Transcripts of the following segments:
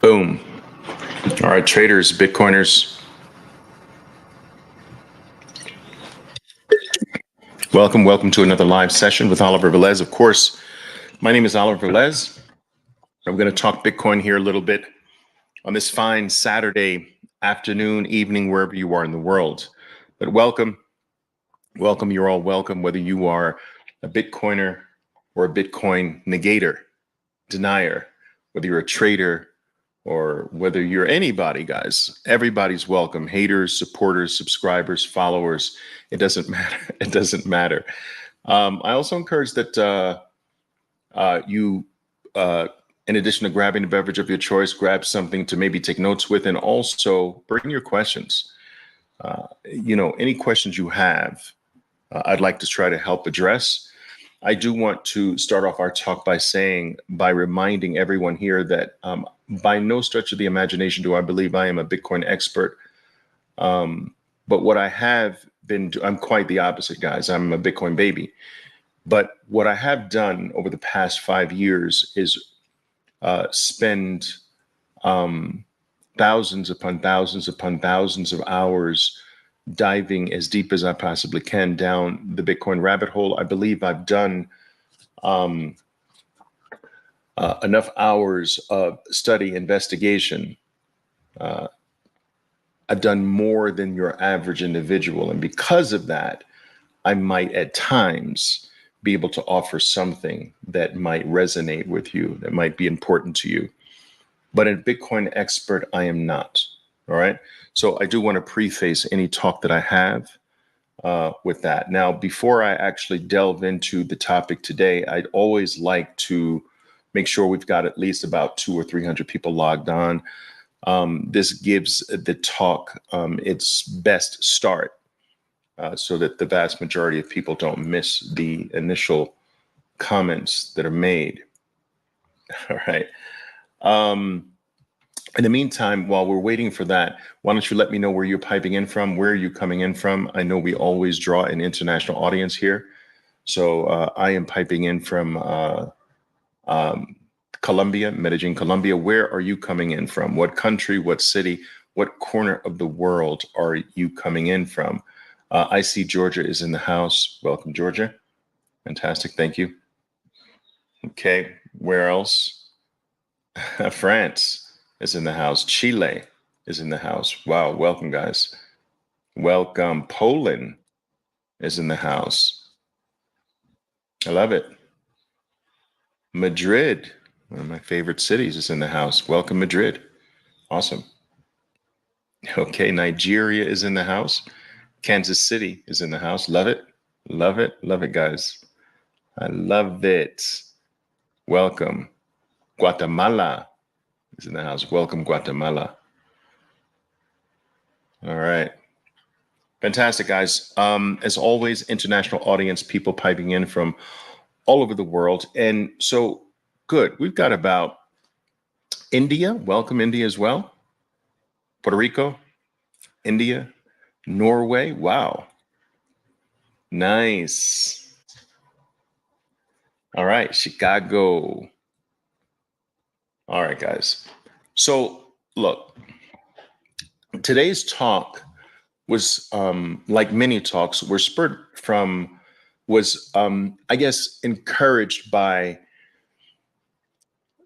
Boom. All right, traders, Bitcoiners, welcome to another live session with Oliver Velez. Of course, my name is Oliver Velez. I'm going to talk Bitcoin here a little bit on this fine Saturday afternoon, evening, wherever you are in the world. But welcome, you're all welcome, whether you are a Bitcoiner or a Bitcoin negator, denier, whether you're a trader, or whether you're anybody, guys. Everybody's welcome. Haters, supporters, subscribers, followers. It doesn't matter. It doesn't matter. I also encourage that you, in addition to grabbing a beverage of your choice, grab something to maybe take notes with, and also bring your questions. Any questions you have, I'd like to try to help address. I do want to start off our talk by reminding everyone here that by no stretch of the imagination do I believe I am a Bitcoin expert. But what I have been, I'm quite the opposite, guys. I'm a Bitcoin baby. But what I have done over the past 5 years is spend thousands upon thousands upon thousands of hours diving as deep as I possibly can down the Bitcoin rabbit hole. I believe I've done enough hours of study, investigation. I've done more than your average individual. And because of that, I might at times be able to offer something that might resonate with you, that might be important to you. But a Bitcoin expert, I am not. All right. So I do want to preface any talk that I have with that. Now, before I actually delve into the topic today, I'd always like to make sure we've got at least about 200 or 300 people logged on. This gives the talk its best start so that the vast majority of people don't miss the initial comments that are made. All right. In the meantime, while we're waiting for that, why don't you let me know where you're piping in from? Where are you coming in from? I know we always draw an international audience here. So I am piping in from Colombia, Medellin, Colombia. Where are you coming in from? What country, what city, what corner of the world are you coming in from? I see Georgia is in the house. Welcome, Georgia. Fantastic. Thank you. Okay. Where else? France is in the house. Chile is in the house. Wow. Welcome, guys. Welcome. Poland is in the house. I love it. Madrid, one of my favorite cities, is in the house. Welcome, Madrid. Awesome. Okay. Nigeria is in the house. Kansas City is in the house. Love it. Love it. Love it, guys. I love it. Welcome. Guatemala is in the house. Welcome, Guatemala. All right. Fantastic, guys. As always, international audience, people piping in from all over the world. And so, good. We've got about India. Welcome, India as well. Puerto Rico, India, Norway. Wow. Nice. All right. Chicago. All right, guys. So, look, today's talk was like many talks were spurred from, I guess, encouraged by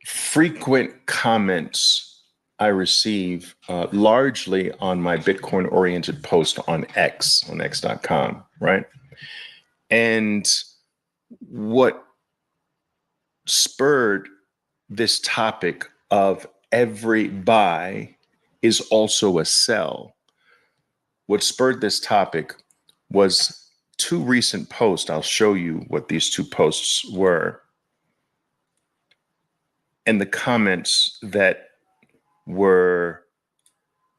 frequent comments I receive largely on my Bitcoin oriented post on x.com, right? And what spurred this topic of every buy is also a sell. What spurred this topic was 2 recent posts. I'll show you what these 2 posts were, and the comments that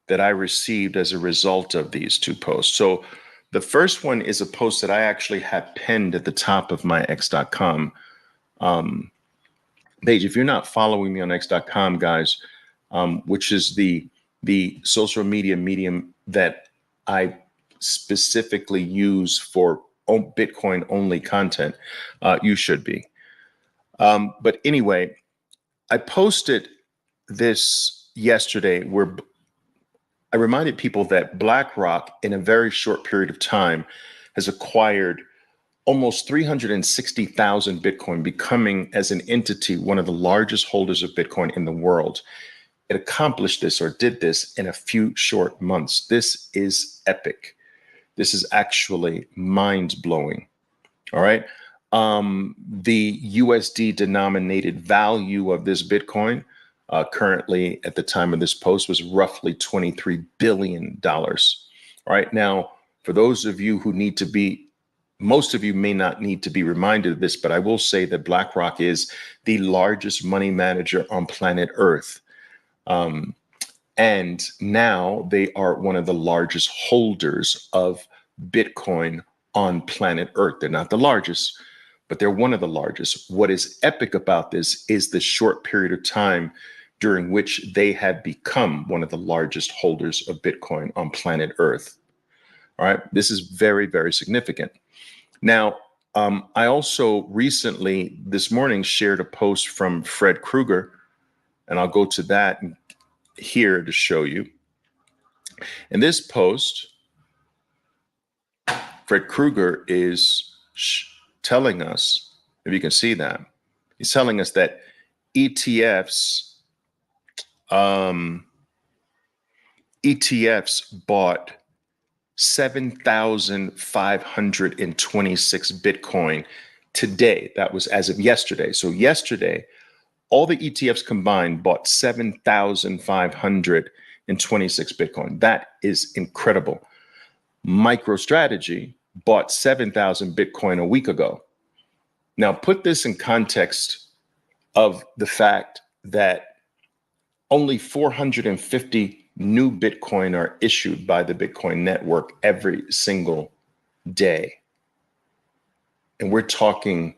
I received as a result of these 2 posts. So the first one is a post that I actually have pinned at the top of my x.com page. If you're not following me on x.com, guys, which is the social media medium that I specifically use for Bitcoin only content, you should be. But anyway, I posted this yesterday where I reminded people that BlackRock, in a very short period of time, has acquired almost 360,000 Bitcoin, becoming, as an entity, one of the largest holders of Bitcoin in the world. It accomplished this, or did this, in a few short months. This is epic. This is actually mind-blowing. All right. The USD denominated value of this Bitcoin currently at the time of this post was roughly $23 billion. All right. Now, for those of you who need to be, most of you may not need to be reminded of this, but I will say that BlackRock is the largest money manager on planet Earth. And now they are one of the largest holders of Bitcoin on planet Earth. They're not the largest, but they're one of the largest. What is epic about this is the short period of time during which they have become one of the largest holders of Bitcoin on planet Earth. All right. This is very, very significant. Now, I also recently, this morning, shared a post from Fred Krueger, and I'll go to that here to show you. In this post, Fred Krueger is telling us, if you can see that, he's telling us that ETFs bought 7,526 Bitcoin today. That was as of yesterday. So yesterday, all the ETFs combined bought 7,526 Bitcoin. That is incredible. MicroStrategy bought 7,000 Bitcoin a week ago. Now, put this in context of the fact that only 450 new Bitcoin are issued by the Bitcoin network every single day. And we're talking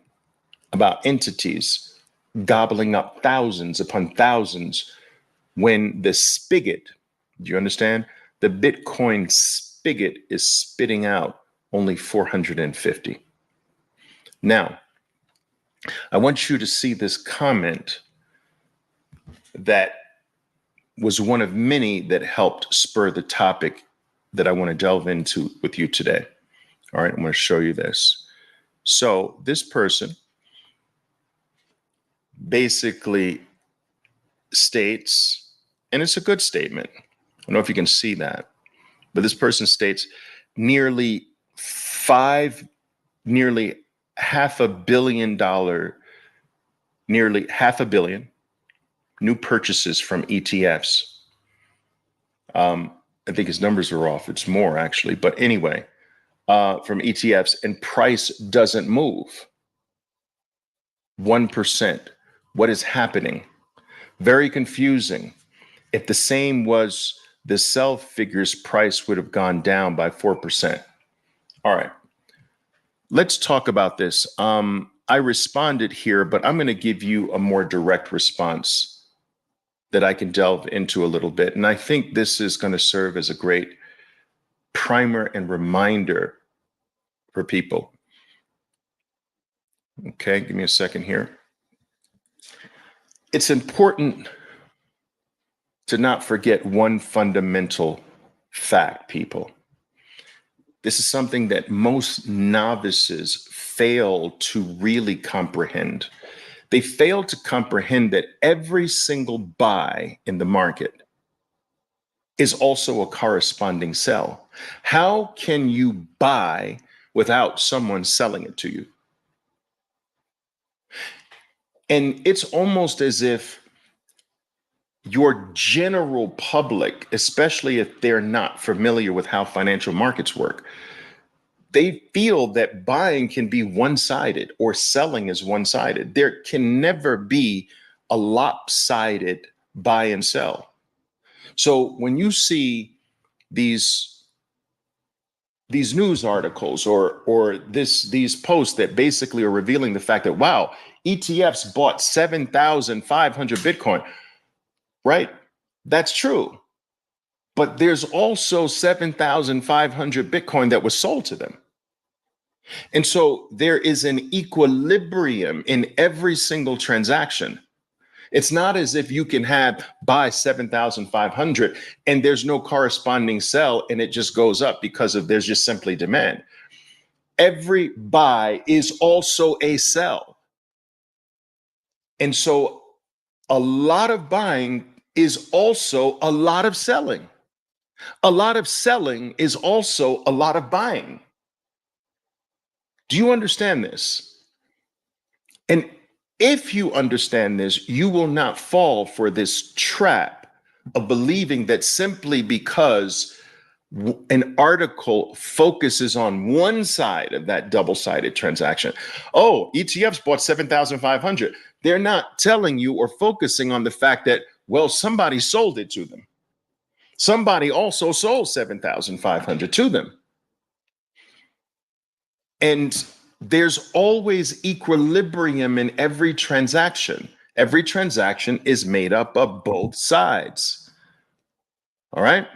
about entities gobbling up thousands upon thousands when the spigot, do you understand? The Bitcoin spigot is spitting out only 450. Now, I want you to see this comment that was one of many that helped spur the topic that I want to delve into with you today. All right, I'm going to show you this. So this person basically states, and it's a good statement. I don't know if you can see that, but this person states nearly half $500 million, nearly $500 million new purchases from ETFs. I think his numbers are off. It's more actually, but anyway, from ETFs, and price doesn't move. 1%. What is happening? Very confusing. If the same was the sell figures, price would have gone down by 4%. All right. Let's talk about this. I responded here, but I'm going to give you a more direct response that I can delve into a little bit. And I think this is going to serve as a great primer and reminder for people. Okay, give me a second here. It's important to not forget one fundamental fact, people. This is something that most novices fail to really comprehend. They fail to comprehend that every single buy in the market is also a corresponding sell. How can you buy without someone selling it to you? And it's almost as if your general public, especially if they're not familiar with how financial markets work, they feel that buying can be one-sided or selling is one-sided. There can never be a lopsided buy and sell. So when you see these news articles or these posts that basically are revealing the fact that, wow, ETFs bought 7,500 Bitcoin, right? That's true. But there's also 7,500 Bitcoin that was sold to them. And so there is an equilibrium in every single transaction. It's not as if you can buy 7,500 and there's no corresponding sell and it just goes up because there's just simply demand. Every buy is also a sell. And so a lot of buying is also a lot of selling. A lot of selling is also a lot of buying. Do you understand this? And if you understand this, you will not fall for this trap of believing that simply because an article focuses on one side of that double-sided transaction. Oh, ETFs bought 7,500. They're not telling you or focusing on the fact that, well, somebody sold it to them. Somebody also sold 7,500 to them. And there's always equilibrium in every transaction. Every transaction is made up of both sides. All right?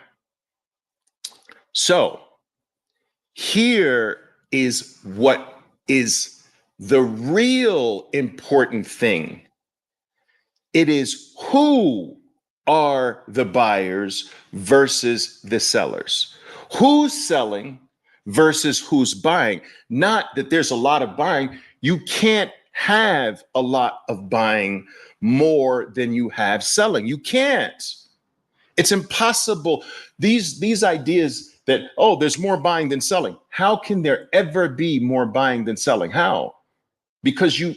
So here is what is the real important thing. It is who are the buyers versus the sellers. Who's selling versus who's buying. Not that there's a lot of buying. You can't have a lot of buying more than you have selling. You can't. It's impossible. These ideas that, oh, there's more buying than selling. How can there ever be more buying than selling? How? Because you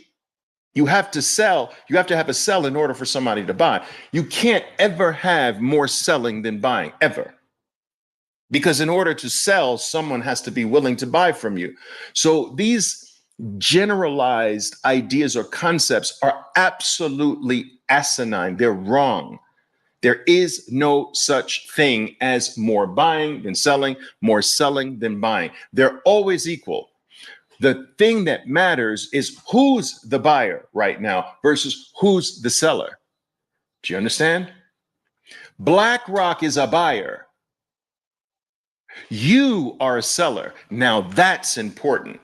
have to sell. You have to have a sell in order for somebody to buy. You can't ever have more selling than buying, ever. Because in order to sell, someone has to be willing to buy from you. So these generalized ideas or concepts are absolutely asinine. They're wrong. There is no such thing as more buying than selling, more selling than buying. They're always equal. The thing that matters is who's the buyer right now versus who's the seller. Do you understand? BlackRock is a buyer. You are a seller. Now that's important.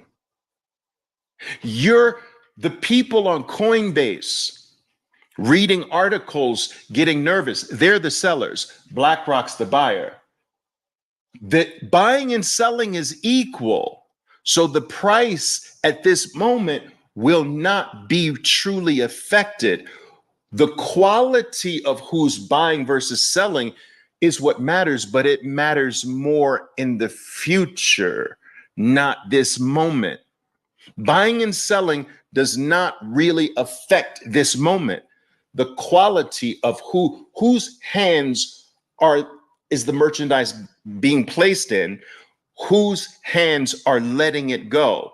You're the people on Coinbase reading articles, getting nervous. They're the sellers. BlackRock's the buyer. The buying and selling is equal. So the price at this moment will not be truly affected. The quality of who's buying versus selling is what matters, but it matters more in the future, not this moment. Buying and selling does not really affect this moment. The quality of whose hands is the merchandise being placed in, whose hands are letting it go.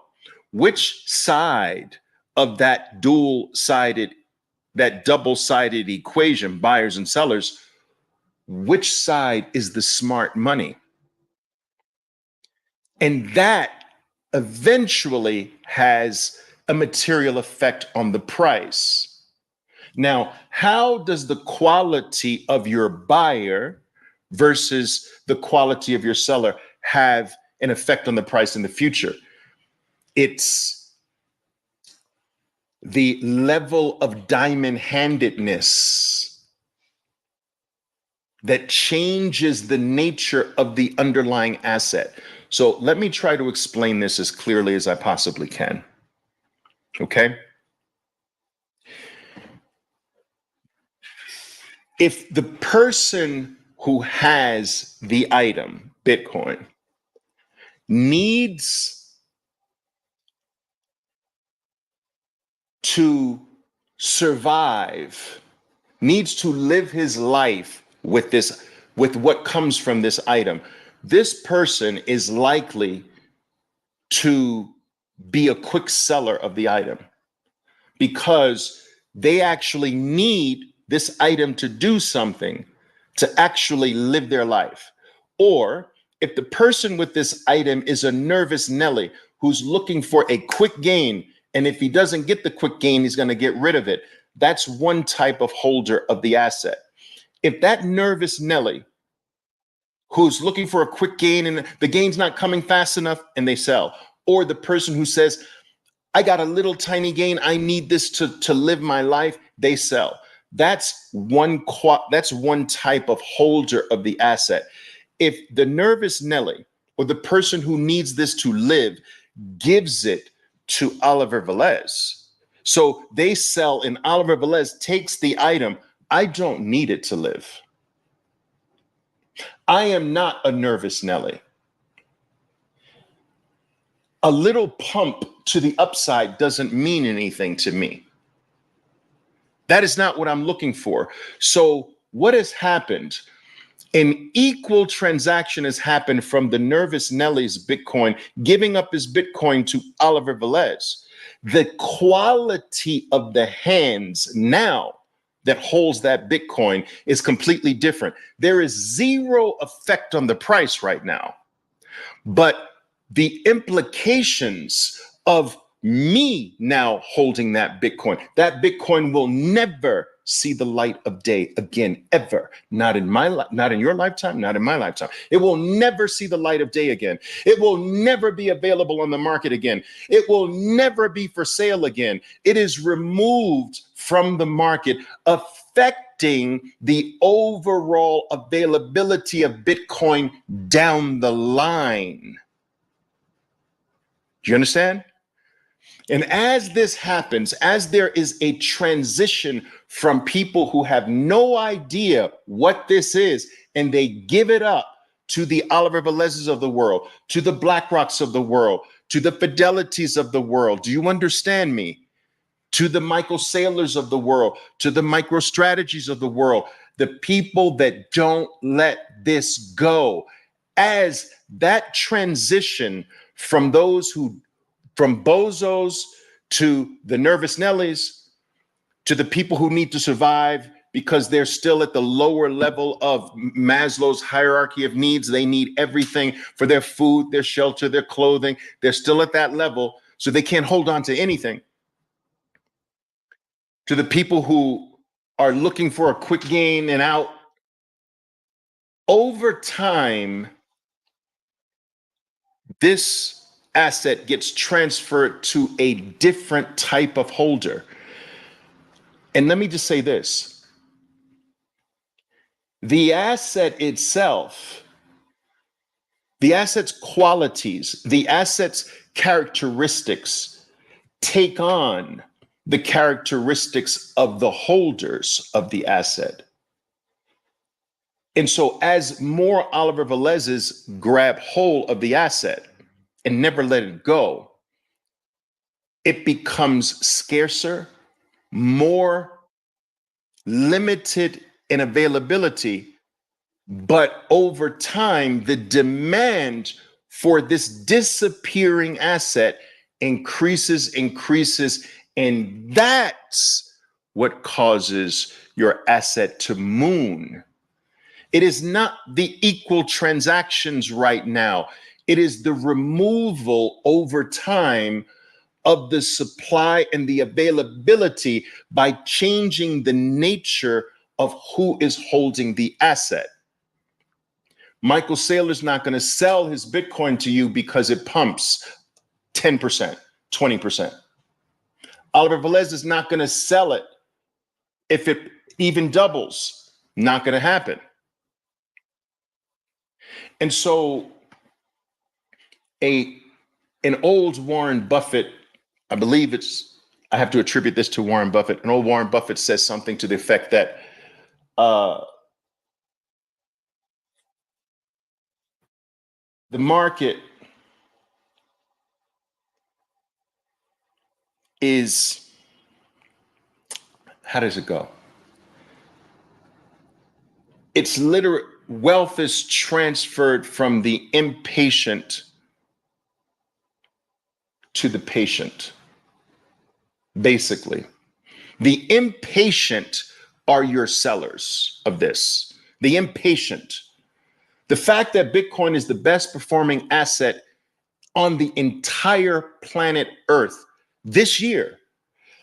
Which side of that double-sided equation, buyers and sellers, which side is the smart money? And that eventually has a material effect on the price. Now, how does the quality of your buyer versus the quality of your seller have an effect on the price in the future? It's the level of diamond-handedness that changes the nature of the underlying asset. So let me try to explain this as clearly as I possibly can. Okay? If the person who has the item, Bitcoin, needs to survive, needs to live his life with what comes from this item, this person is likely to be a quick seller of the item because they actually need this item to do something to actually live their life. Or if the person with this item is a nervous Nelly who's looking for a quick gain, and if he doesn't get the quick gain, he's going to get rid of it. That's one type of holder of the asset. If that nervous Nelly who's looking for a quick gain and the gain's not coming fast enough and they sell, or the person who says, I got a little tiny gain, I need this to live my life, they sell. That's that's one type of holder of the asset. If the nervous Nelly or the person who needs this to live gives it to Oliver Velez, so they sell and Oliver Velez takes the item, I don't need it to live. I am not a nervous Nelly. A little pump to the upside doesn't mean anything to me. That is not what I'm looking for. So what has happened? An equal transaction has happened from the nervous Nelly's Bitcoin giving up his Bitcoin to Oliver Velez. The quality of the hands now that holds that Bitcoin is completely different. There is zero effect on the price right now, but the implications of me now holding that Bitcoin will never see the light of day again, ever. Not in not in your lifetime, not in my lifetime. It will never see the light of day again. It will never be available on the market again. It will never be for sale again. It is removed from the market, affecting the overall availability of Bitcoin down the line. Do you understand? And as this happens, as there is a transition from people who have no idea what this is, and they give it up to the Oliver Velez's of the world, to the BlackRocks of the world, to the Fidelities of the world. Do you understand me? To the Michael Saylors of the world, to the MicroStrategies of the world, the people that don't let this go. As that transition from from bozos to the nervous Nellies, to the people who need to survive because they're still at the lower level of Maslow's hierarchy of needs. They need everything for their food, their shelter, their clothing. They're still at that level, so they can't hold on to anything. To the people who are looking for a quick gain and out, over time, this asset gets transferred to a different type of holder. And let me just say this. The asset itself, the asset's qualities, the asset's characteristics take on the characteristics of the holders of the asset. And so as more Oliver Velez's grab hold of the asset and never let it go, it becomes scarcer, more limited in availability, but over time, the demand for this disappearing asset increases, and that's what causes your asset to moon. It is not the equal transactions right now. It is the removal over time of the supply and the availability by changing the nature of who is holding the asset. Michael Saylor's not going to sell his Bitcoin to you because it pumps 10%, 20%. Oliver Velez is not going to sell it if it even doubles. Not going to happen. And so an old Warren Buffett, I believe I have to attribute this to Warren Buffett. An old Warren Buffett says something to the effect that the market is, how does it go? It's literally, wealth is transferred from the impatient to the patient, basically. The impatient are your sellers of this. The impatient. The fact that Bitcoin is the best performing asset on the entire planet Earth this year,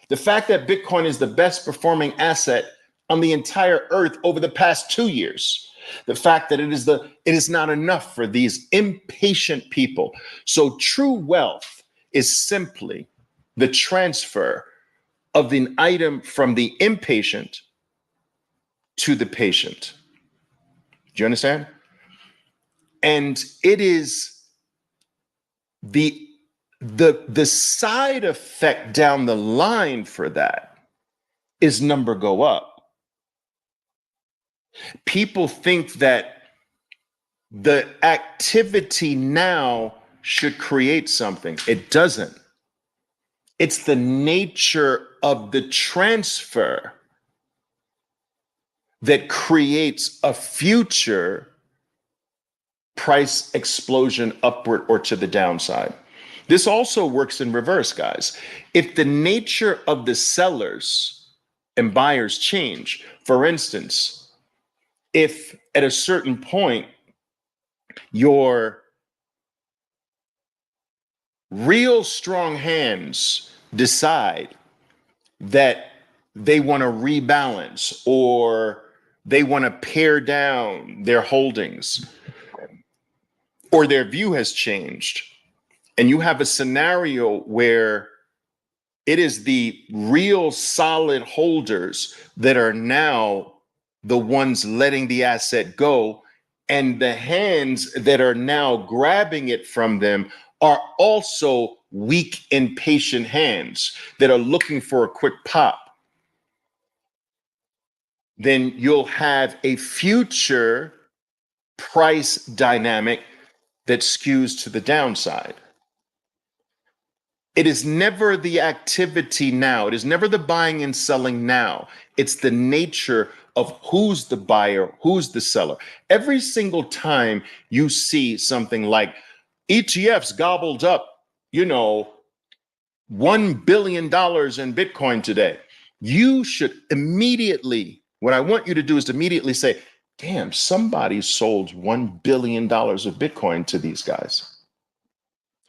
the fact that Bitcoin is the best performing asset on the entire Earth over the past 2 years, the fact that it is not enough for these impatient people. So true wealth is simply the transfer of the item from the impatient to the patient. Do you understand? And it is the side effect down the line for that is number go up. People think that the activity now should create something. It doesn't. It's the nature of the transfer that creates a future price explosion upward or to the downside. This also works in reverse, guys. If the nature of the sellers and buyers change, for instance, if at a certain point your real strong hands decide that they want to rebalance or they want to pare down their holdings or their view has changed, and you have a scenario where it is the real solid holders that are now the ones letting the asset go, and the hands that are now grabbing it from them are also weak, impatient hands that are looking for a quick pop, then you'll have a future price dynamic that skews to the downside. It is never the activity now. It is never the buying and selling now. It's the nature of who's the buyer, who's the seller. Every single time you see something like ETFs gobbled up, $1 billion in Bitcoin today, you should immediately, what I want you to do is to immediately say, damn, somebody sold $1 billion of Bitcoin to these guys.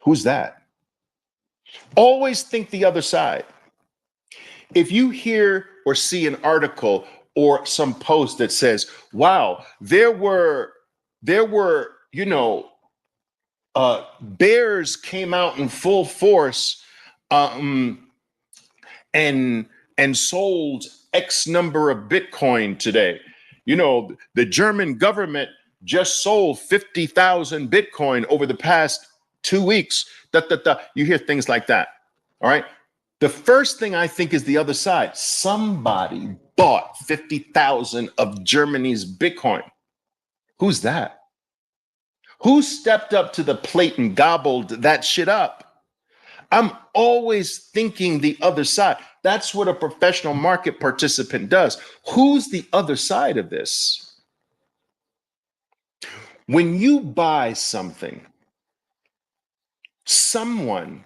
Who's that? Always think the other side. If you hear or see an article or some post that says, wow, there were, bears came out in full force, and sold X number of Bitcoin today. The German government just sold 50,000 Bitcoin over the past 2 weeks. You hear things like that. All right. The first thing I think is the other side. Somebody bought 50,000 of Germany's Bitcoin. Who's that? Who stepped up to the plate and gobbled that shit up? I'm always thinking the other side. That's what a professional market participant does. Who's the other side of this? When you buy something, someone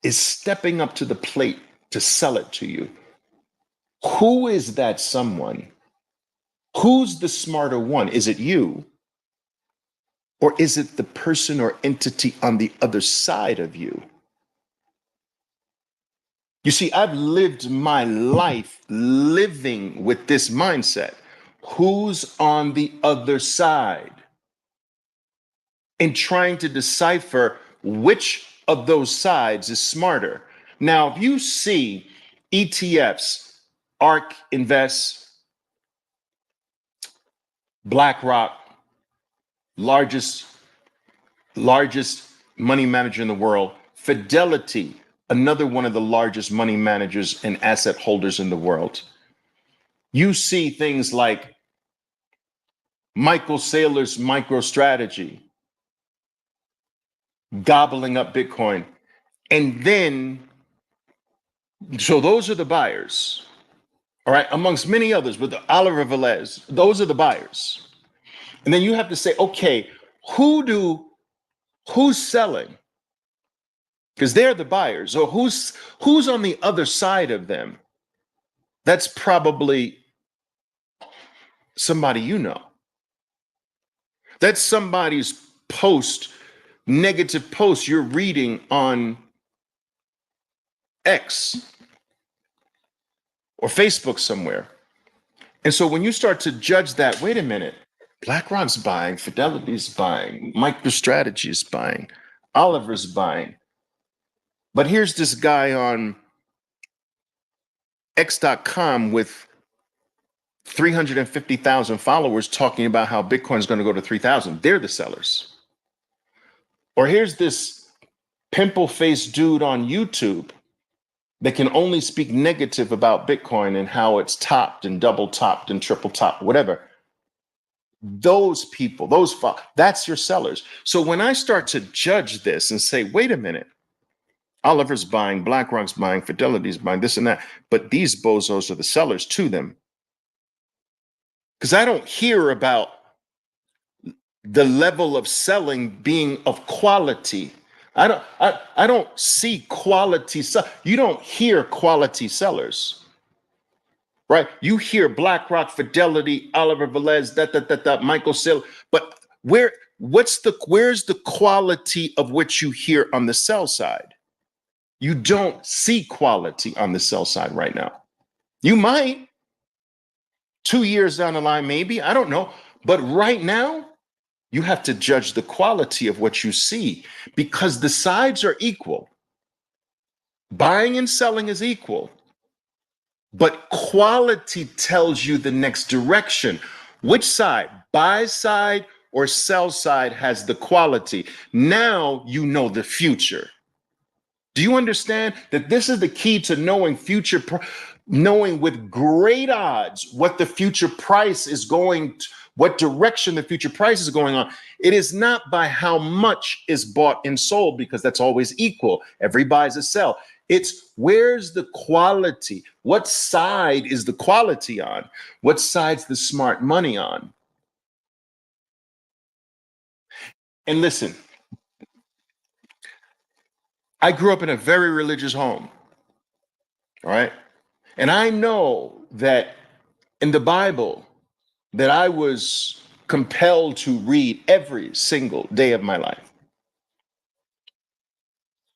is stepping up to the plate to sell it to you. Who is that someone? Who's the smarter one? Is it you? Or is it the person or entity on the other side of you? You see, I've lived my life living with this mindset. Who's on the other side? And trying to decipher which of those sides is smarter. Now, if you see ETFs, ARK Invest, BlackRock, largest money manager in the world, Fidelity, another one of the largest money managers and asset holders in the world. You see things like Michael Saylor's MicroStrategy gobbling up Bitcoin. And then, so those are the buyers, all right, amongst many others with Oliver Velez, those are the buyers. And then you have to say, okay, who's selling? Because they're the buyers. Or who's on the other side of them? That's probably somebody you know. That's somebody's negative post you're reading on X or Facebook somewhere. And so when you start to judge that, wait a minute, BlackRock's buying, Fidelity's buying, MicroStrategy's buying, Oliver's buying. But here's this guy on X.com with 350,000 followers talking about how Bitcoin is going to go to 3,000. They're the sellers. Or here's this pimple-faced dude on YouTube that can only speak negative about Bitcoin and how it's topped and double topped and triple topped, whatever. Those people, that's your sellers. So when I start to judge this and say, wait a minute, Oliver's buying, BlackRock's buying, Fidelity's buying, this and that, but these bozos are the sellers to them. Because I don't hear about the level of selling being of quality. I don't see quality. You don't hear quality sellers, right? You hear BlackRock, Fidelity, Oliver Velez, Michael Saylor, but where's the quality of what you hear on the sell side? You don't see quality on the sell side right now. You might 2 years down the line, maybe, I don't know. But right now, you have to judge the quality of what you see because the sides are equal. Buying and selling is equal, but quality tells you the next direction. Which side, buy side or sell side, has the quality? Now you know the future. Do you understand that this is the key to knowing knowing with great odds what the future price is going to, what direction the future price is going on? It is not by how much is bought and sold, because that's always equal. Every buys a sell. It's where's the quality? What side is the quality on? What side's the smart money on? And listen, I grew up in a very religious home, all right? And I know that in the Bible that I was compelled to read every single day of my life.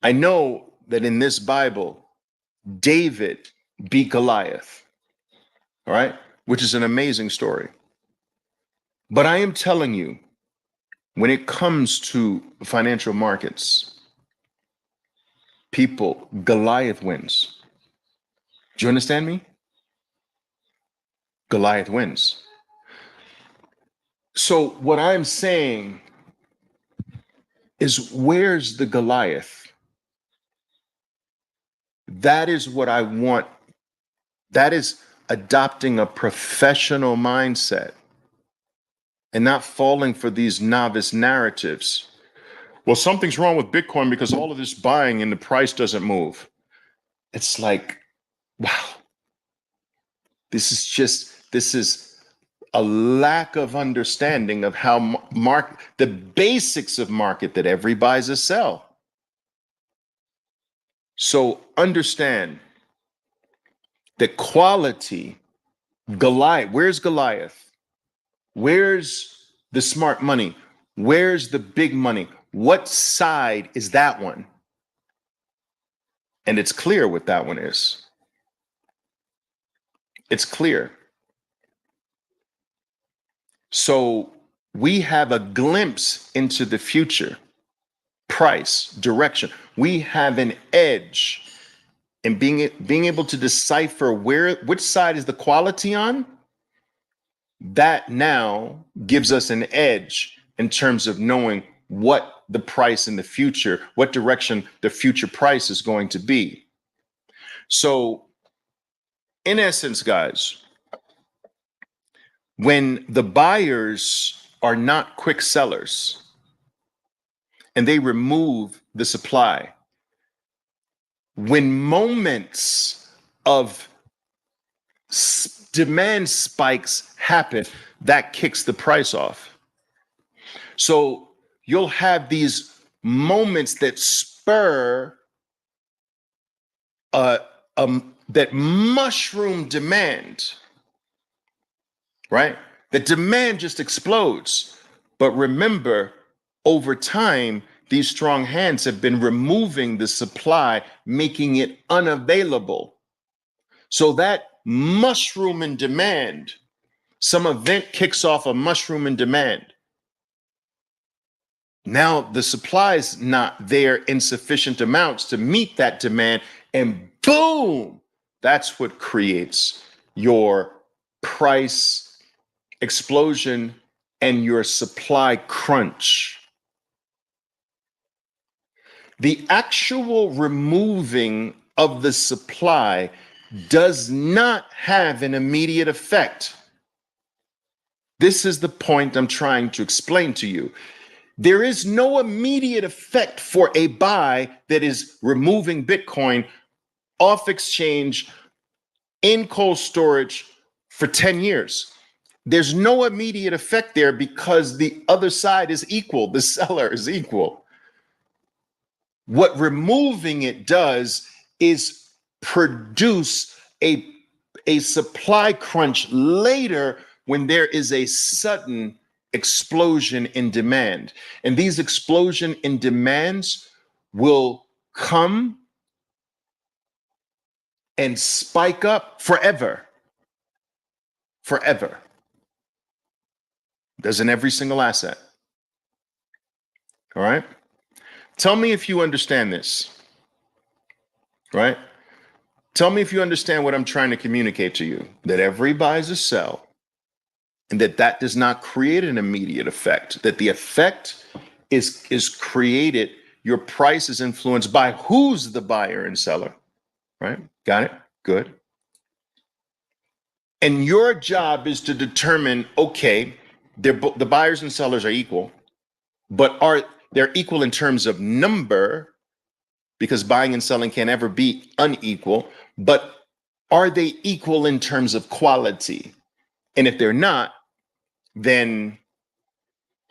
I know that in this Bible, David beat Goliath, all right? Which is an amazing story. But I am telling you, when it comes to financial markets, people, Goliath wins. Do you understand me? Goliath wins. So what I'm saying is, where's the Goliath? That is what I want. That is adopting a professional mindset and not falling for these novice narratives. Well, something's wrong with Bitcoin because all of this buying and the price doesn't move. It's like, wow, this is a lack of understanding of how the basics of market, that every buys a sell. So understand that quality, Goliath, where's Goliath? Where's the smart money? Where's the big money? What side is that one? And it's clear what that one is. It's clear. So we have a glimpse into the future, price, direction. We have an edge in being able to decipher which side is the quality on. That now gives us an edge in terms of knowing what the price in the future, what direction the future price is going to be. So in essence, guys, when the buyers are not quick sellers and they remove the supply, when moments of demand spikes happen, that kicks the price off. So you'll have these moments that spur that mushroom demand, right? The demand just explodes. But remember, over time, these strong hands have been removing the supply, making it unavailable. So that mushroom in demand, some event kicks off a mushroom in demand. Now the supply is not there in sufficient amounts to meet that demand, and boom, that's what creates your price explosion and your supply crunch. The actual removing of the supply does not have an immediate effect. This is the point I'm trying to explain to you. There is no immediate effect for a buy that is removing Bitcoin off exchange in cold storage for 10 years. There's no immediate effect there because the other side is equal. The seller is equal. What removing it does is produce a supply crunch later when there is a sudden explosion in demand. And these explosion in demands will come and spike up forever. Forever. Does in every single asset. All right? Tell me if you understand this. Right? Tell me if you understand what I'm trying to communicate to you. That every buy is a sell. And that does not create an immediate effect. That the effect is created. Your price is influenced by who's the buyer and seller. Right? Got it? Good. And your job is to determine, okay, the buyers and sellers are equal, but they're equal in terms of number, because buying and selling can't ever be unequal, but are they equal in terms of quality? And if they're not, then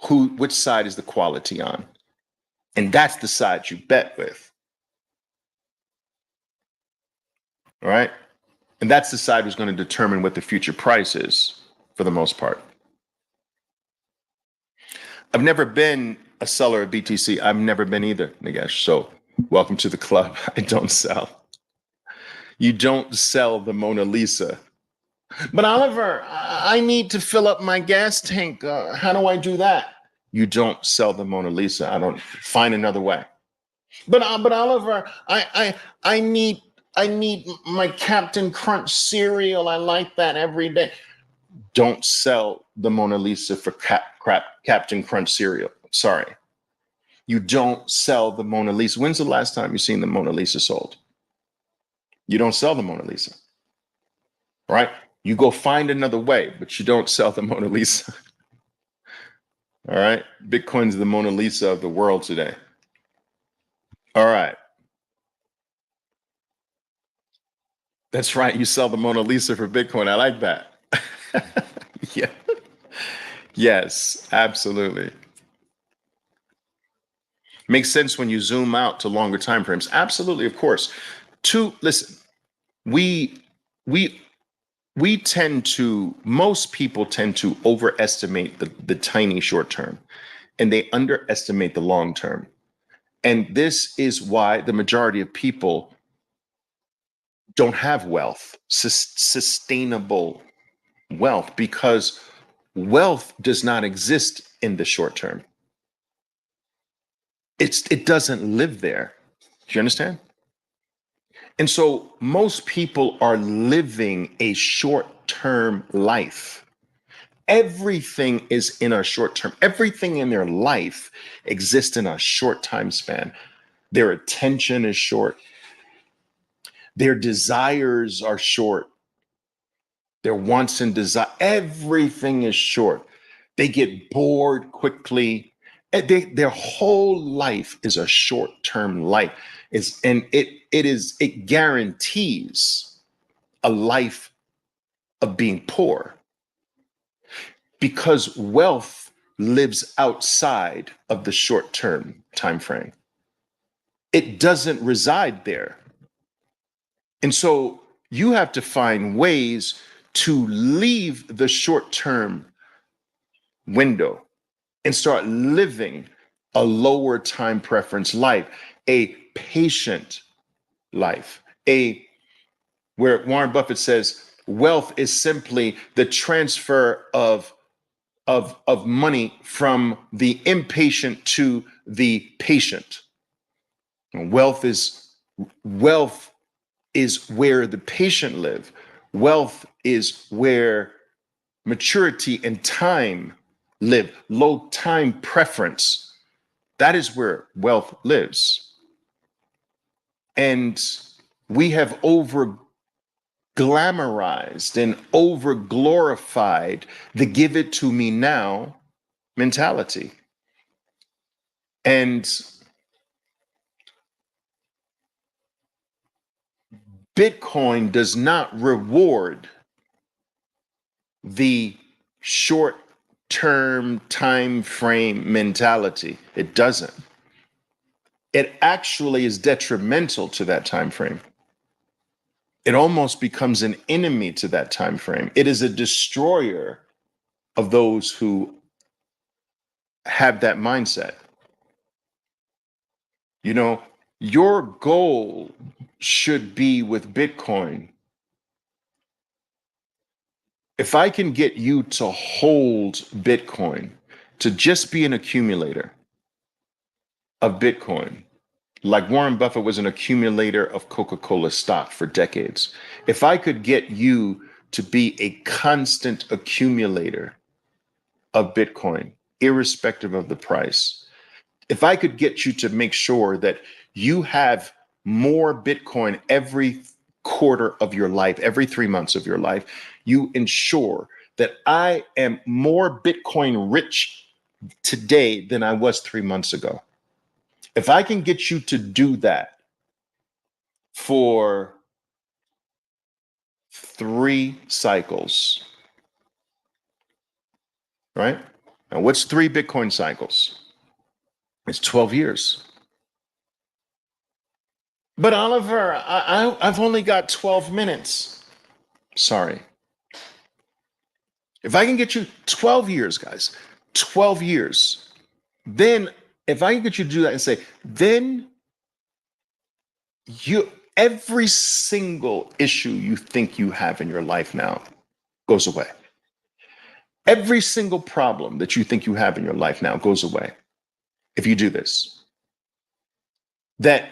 which side is the quality on? And that's the side you bet with. All right? And that's the side who's going to determine what the future price is for the most part. I've never been a seller of BTC. I've never been either, Nagesh. So welcome to the club. I don't sell. You don't sell the Mona Lisa. But Oliver, I need to fill up my gas tank. How do I do that? You don't sell the Mona Lisa. I don't. Find another way. But Oliver, I need my Captain Crunch cereal. I like that every day. Don't sell the Mona Lisa for Captain Crunch cereal. Sorry. You don't sell the Mona Lisa. When's the last time you've seen the Mona Lisa sold? You don't sell the Mona Lisa. Right? You go find another way, but you don't sell the Mona Lisa. All right? Bitcoin's the Mona Lisa of the world today. All right. That's right. You sell the Mona Lisa for Bitcoin. I like that. Yeah. Yes, absolutely. Makes sense when you zoom out to longer time frames. Absolutely, of course. Listen, we tend to, most people tend to overestimate the tiny short term, and they underestimate the long term. And this is why the majority of people don't have wealth, sustainable wealth, because wealth does not exist in the short term. It doesn't live there. Do you understand? And so most people are living a short-term life. Everything is in a short term. Everything in their life exists in a short time span. Their attention is short. Their desires are short. Their wants and desire, everything is short. They get bored quickly. Their whole life is a short-term life. It guarantees a life of being poor, because wealth lives outside of the short-term time frame. It doesn't reside there. And so you have to find ways to leave the short-term window and start living a lower time preference life, a patient life, where Warren Buffett says wealth is simply the transfer of money from the impatient to the patient. Wealth is where the patient live. Wealth is where maturity and time live, low time preference. That is where wealth lives. And we have over glamorized and over glorified the give it to me now mentality. And Bitcoin does not reward the short term time frame mentality. It doesn't. It actually is detrimental to that time frame. It almost becomes an enemy to that time frame. It is a destroyer of those who have that mindset. You know, your goal should be with Bitcoin. If I can get you to hold Bitcoin, to just be an accumulator of Bitcoin, like Warren Buffett was an accumulator of Coca-Cola stock for decades. If I could get you to be a constant accumulator of Bitcoin, irrespective of the price, if I could get you to make sure that you have more Bitcoin every quarter of your life, every 3 months of your life, you ensure that I am more Bitcoin rich today than I was 3 months ago. If I can get you to do that for 3 cycles, right? Now, what's 3 Bitcoin cycles? It's 12 years. But Oliver, I've only got 12 minutes. Sorry. If I can get you 12 years, guys, 12 years, then if I can get you to do that and say, then every single issue you think you have in your life now goes away. Every single problem that you think you have in your life now goes away if you do this. That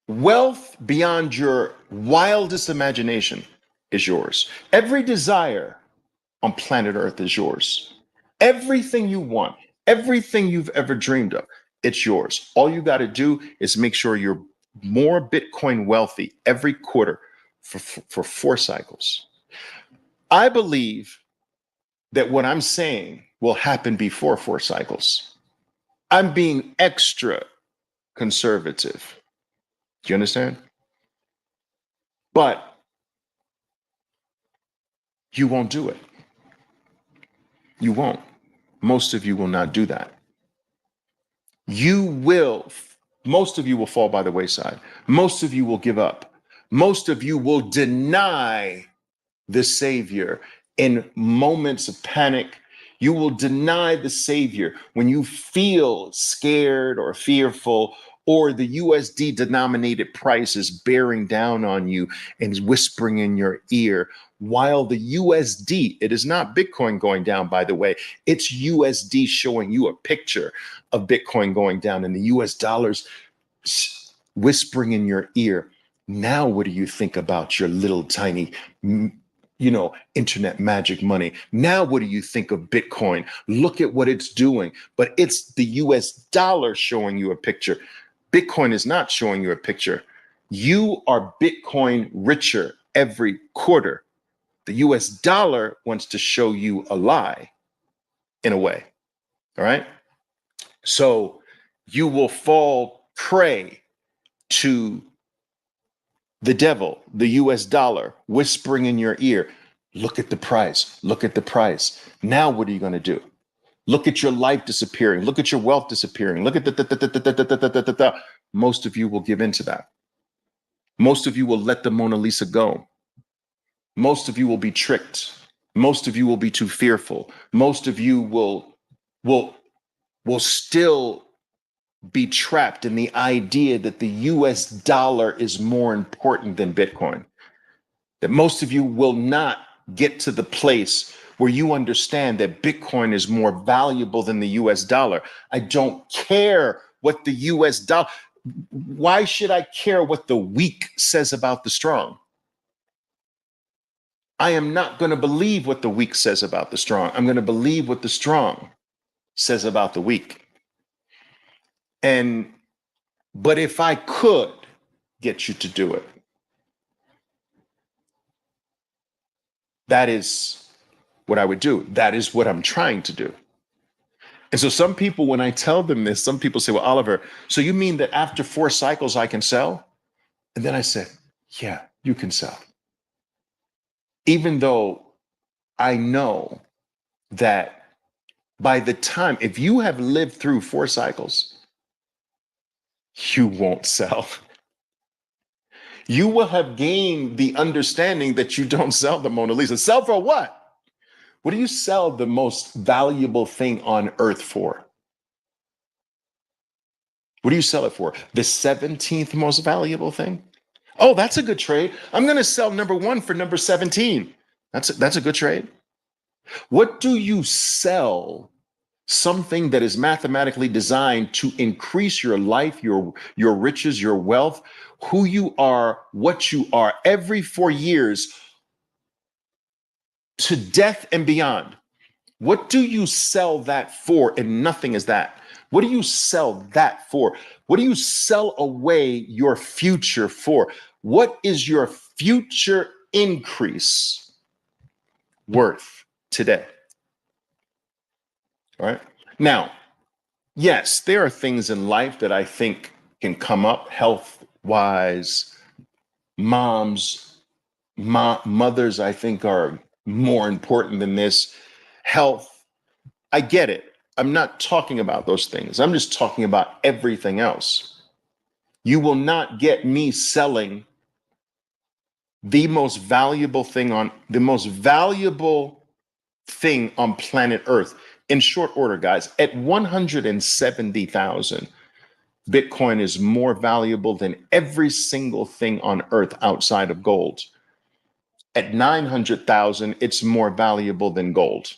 wealth beyond your wildest imagination is yours. Every desire on planet Earth is yours. Everything you want, everything you've ever dreamed of, it's yours. All you got to do is make sure you're more Bitcoin wealthy every quarter for 4 cycles. I believe that what I'm saying will happen before 4 cycles. I'm being extra conservative. Do you understand? But you won't do it. You won't. Most of you will not do that. Most of you will fall by the wayside. Most of you will give up. Most of you will deny the Savior in moments of panic. You will deny the Savior when you feel scared or fearful, or the USD denominated price is bearing down on you and is whispering in your ear. While the USD, it is not Bitcoin going down, by the way, it's USD showing you a picture of Bitcoin going down and the US dollars whispering in your ear. Now, what do you think about your little tiny, internet magic money? Now, what do you think of Bitcoin? Look at what it's doing. But it's the US dollar showing you a picture. Bitcoin is not showing you a picture. You are Bitcoin richer every quarter. The US dollar wants to show you a lie in a way. All right. So you will fall prey to the devil, the US dollar, whispering in your ear, look at the price, look at the price. Now, what are you going to do? Look at your life disappearing. Look at your wealth disappearing. Look at the. Most of you will give in to that. Most of you will let the Mona Lisa go. Most of you will be tricked. Most of you will be too fearful. Most of you will still be trapped in the idea that the US dollar is more important than Bitcoin. That most of you will not get to the place where you understand that Bitcoin is more valuable than the US dollar. I don't care what the US dollar, why should I care what the weak says about the strong? I am not going to believe what the weak says about the strong. I'm going to believe what the strong says about the weak. But if I could get you to do it, that is what I would do. That is what I'm trying to do. And so some people, when I tell them this, some people say, well, Oliver, so you mean that after 4 cycles I can sell? And then I said, yeah, you can sell. Even though I know that by the time, if you have lived through 4 cycles, you won't sell. You will have gained the understanding that you don't sell the Mona Lisa. Sell for what? What do you sell the most valuable thing on earth for? What do you sell it for? The 17th most valuable thing? Oh, that's a good trade. I'm going to sell number 1 for number 17. That's a good trade. What do you sell? Something that is mathematically designed to increase your life, your riches, your wealth, who you are, what you are, every 4 years to death and beyond. What do you sell that for? And nothing is that. What do you sell that for? What do you sell away your future for? What is your future increase worth today? All right. Now, yes, there are things in life that I think can come up health wise. Mothers, I think, are more important than this. Health, I get it. I'm not talking about those things. I'm just talking about everything else. You will not get me selling the most valuable thing on planet Earth in short order, guys. At 170,000, Bitcoin is more valuable than every single thing on earth outside of gold. At 900,000, it's more valuable than gold.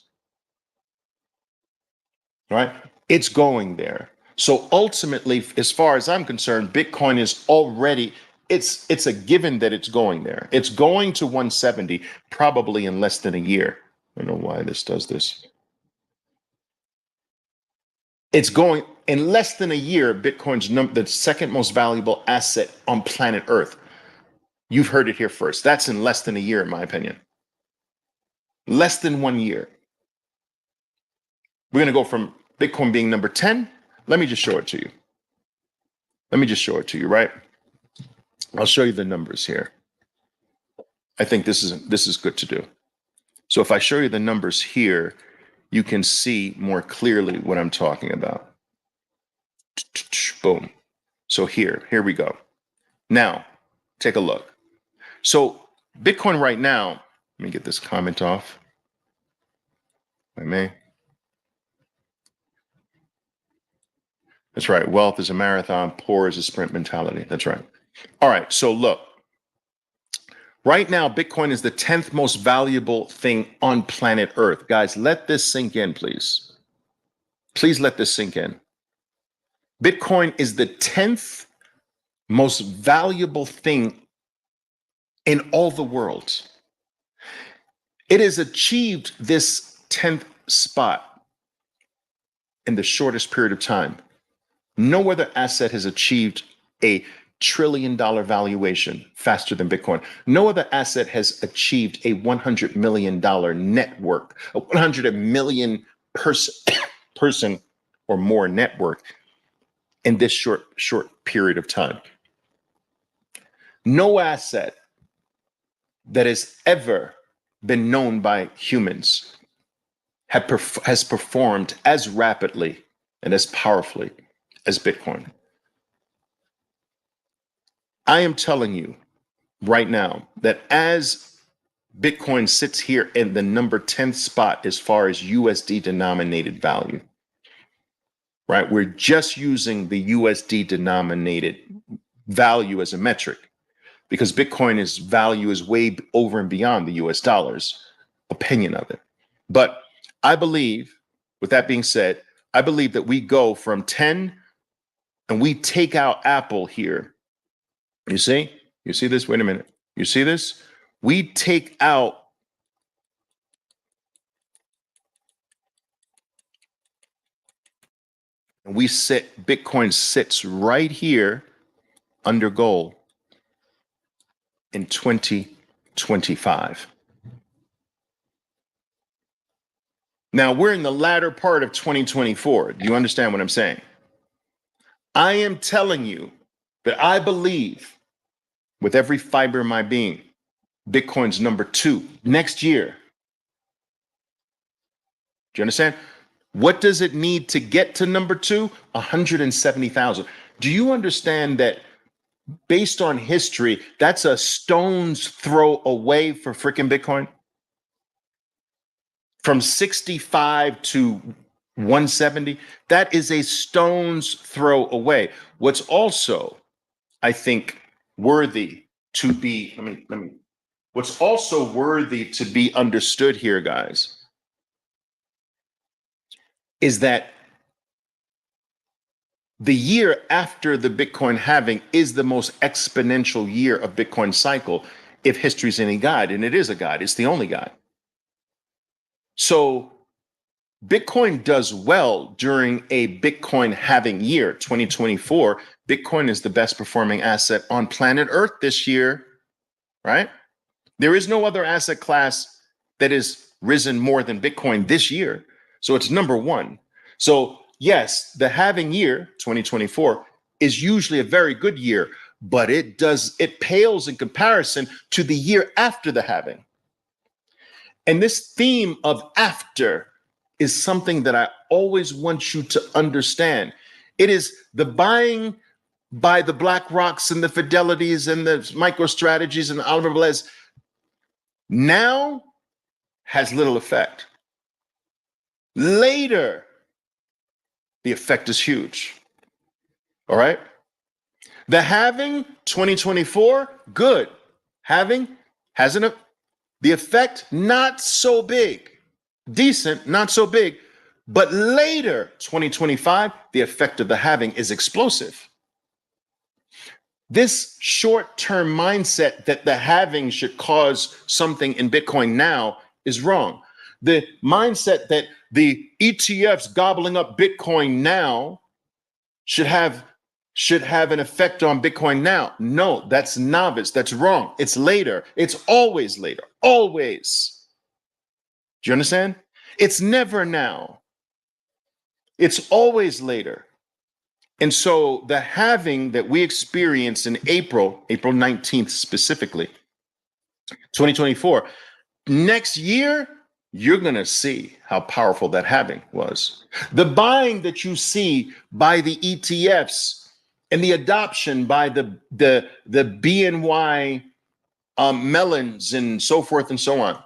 Right? It's going there. So ultimately, as far as I'm concerned, Bitcoin is already, it's a given that it's going there. It's going to 170 probably in less than a year. I don't know why this does this. It's going in less than a year. Bitcoin's the second most valuable asset on planet Earth. You've heard it here first. That's in less than a year, in my opinion. Less than 1 year. We're going to go from Bitcoin being number 10. Let me just show it to you. Right? I'll show you the numbers here. I think this is good to do. So if I show you the numbers here, you can see more clearly what I'm talking about. Boom. So here we go. Now, take a look. So Bitcoin right now, let me get this comment off. If I may. That's right. Wealth is a marathon, poor is a sprint mentality. That's right. All right. So look, right now, Bitcoin is the 10th most valuable thing on planet Earth. Guys, let this sink in, please. Please let this sink in. Bitcoin is the 10th most valuable thing in all the world. It has achieved this 10th spot in the shortest period of time. No other asset has achieved a $1 trillion valuation faster than Bitcoin. No other asset has achieved a $100 million network, a 100 million person or more network in this short period of time. No asset that has ever been known by humans has performed as rapidly and as powerfully as Bitcoin. I am telling you right now that as Bitcoin sits here in the number 10th spot as far as USD denominated value, right? We're just using the USD denominated value as a metric because Bitcoin's value is way over and beyond the US dollar's opinion of it. But I believe, with that being said, I believe that we go from 10 and we take out Apple here. You see this? Wait a minute. You see this? We take out And Bitcoin sits right here under gold in 2025. Now we're in the latter part of 2024. Do you understand what I'm saying? I am telling you that I believe with every fiber of my being, Bitcoin's number 2 next year. Do you understand? What does it need to get to number 2? 170,000. Do you understand that based on history, that's a stone's throw away for freaking Bitcoin? From 65 to 170, that is a stone's throw away. What's also, I think, worthy to be, what's also worthy to be understood here, guys, is that the year after the Bitcoin halving is the most exponential year of Bitcoin cycle, if history's any guide, and it is a guide, it's the only guide. So Bitcoin does well during a Bitcoin halving year, 2024. Bitcoin is the best performing asset on planet Earth this year, right? There is no other asset class that has risen more than Bitcoin this year. So it's number 1. So yes, the halving year, 2024, is usually a very good year, but it pales in comparison to the year after the halving. And this theme of after is something that I always want you to understand. It is the buying by the Black Rocks and the Fidelities and the MicroStrategies and Oliver Velez now has little effect. Later, the effect is huge. All right? The halving 2024, good. Halving hasn't the effect not so big. Decent, not so big. But later, 2025, the effect of the halving is explosive. This short-term mindset that the halving should cause something in Bitcoin now is wrong. The mindset that the ETFs gobbling up Bitcoin now should have an effect on Bitcoin now. No, that's novice. That's wrong. It's later. It's always later. Always. Do you understand? It's never now. It's always later. And so the halving that we experienced in April 19th specifically, 2024, next year, you're going to see how powerful that halving was. The buying that you see by the ETFs and the adoption by the BNY melons and so forth and so on.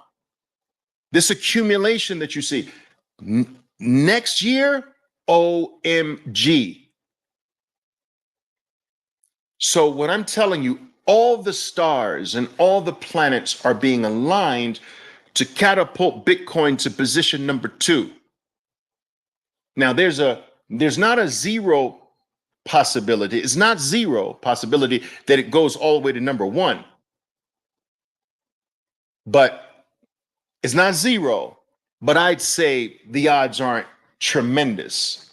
This accumulation that you see next year, OMG. So what I'm telling you, all the stars and all the planets are being aligned to catapult Bitcoin to position number 2. Now there's not a zero possibility. It's not zero possibility that it goes all the way to number 1. But it's not zero, but I'd say the odds aren't tremendous.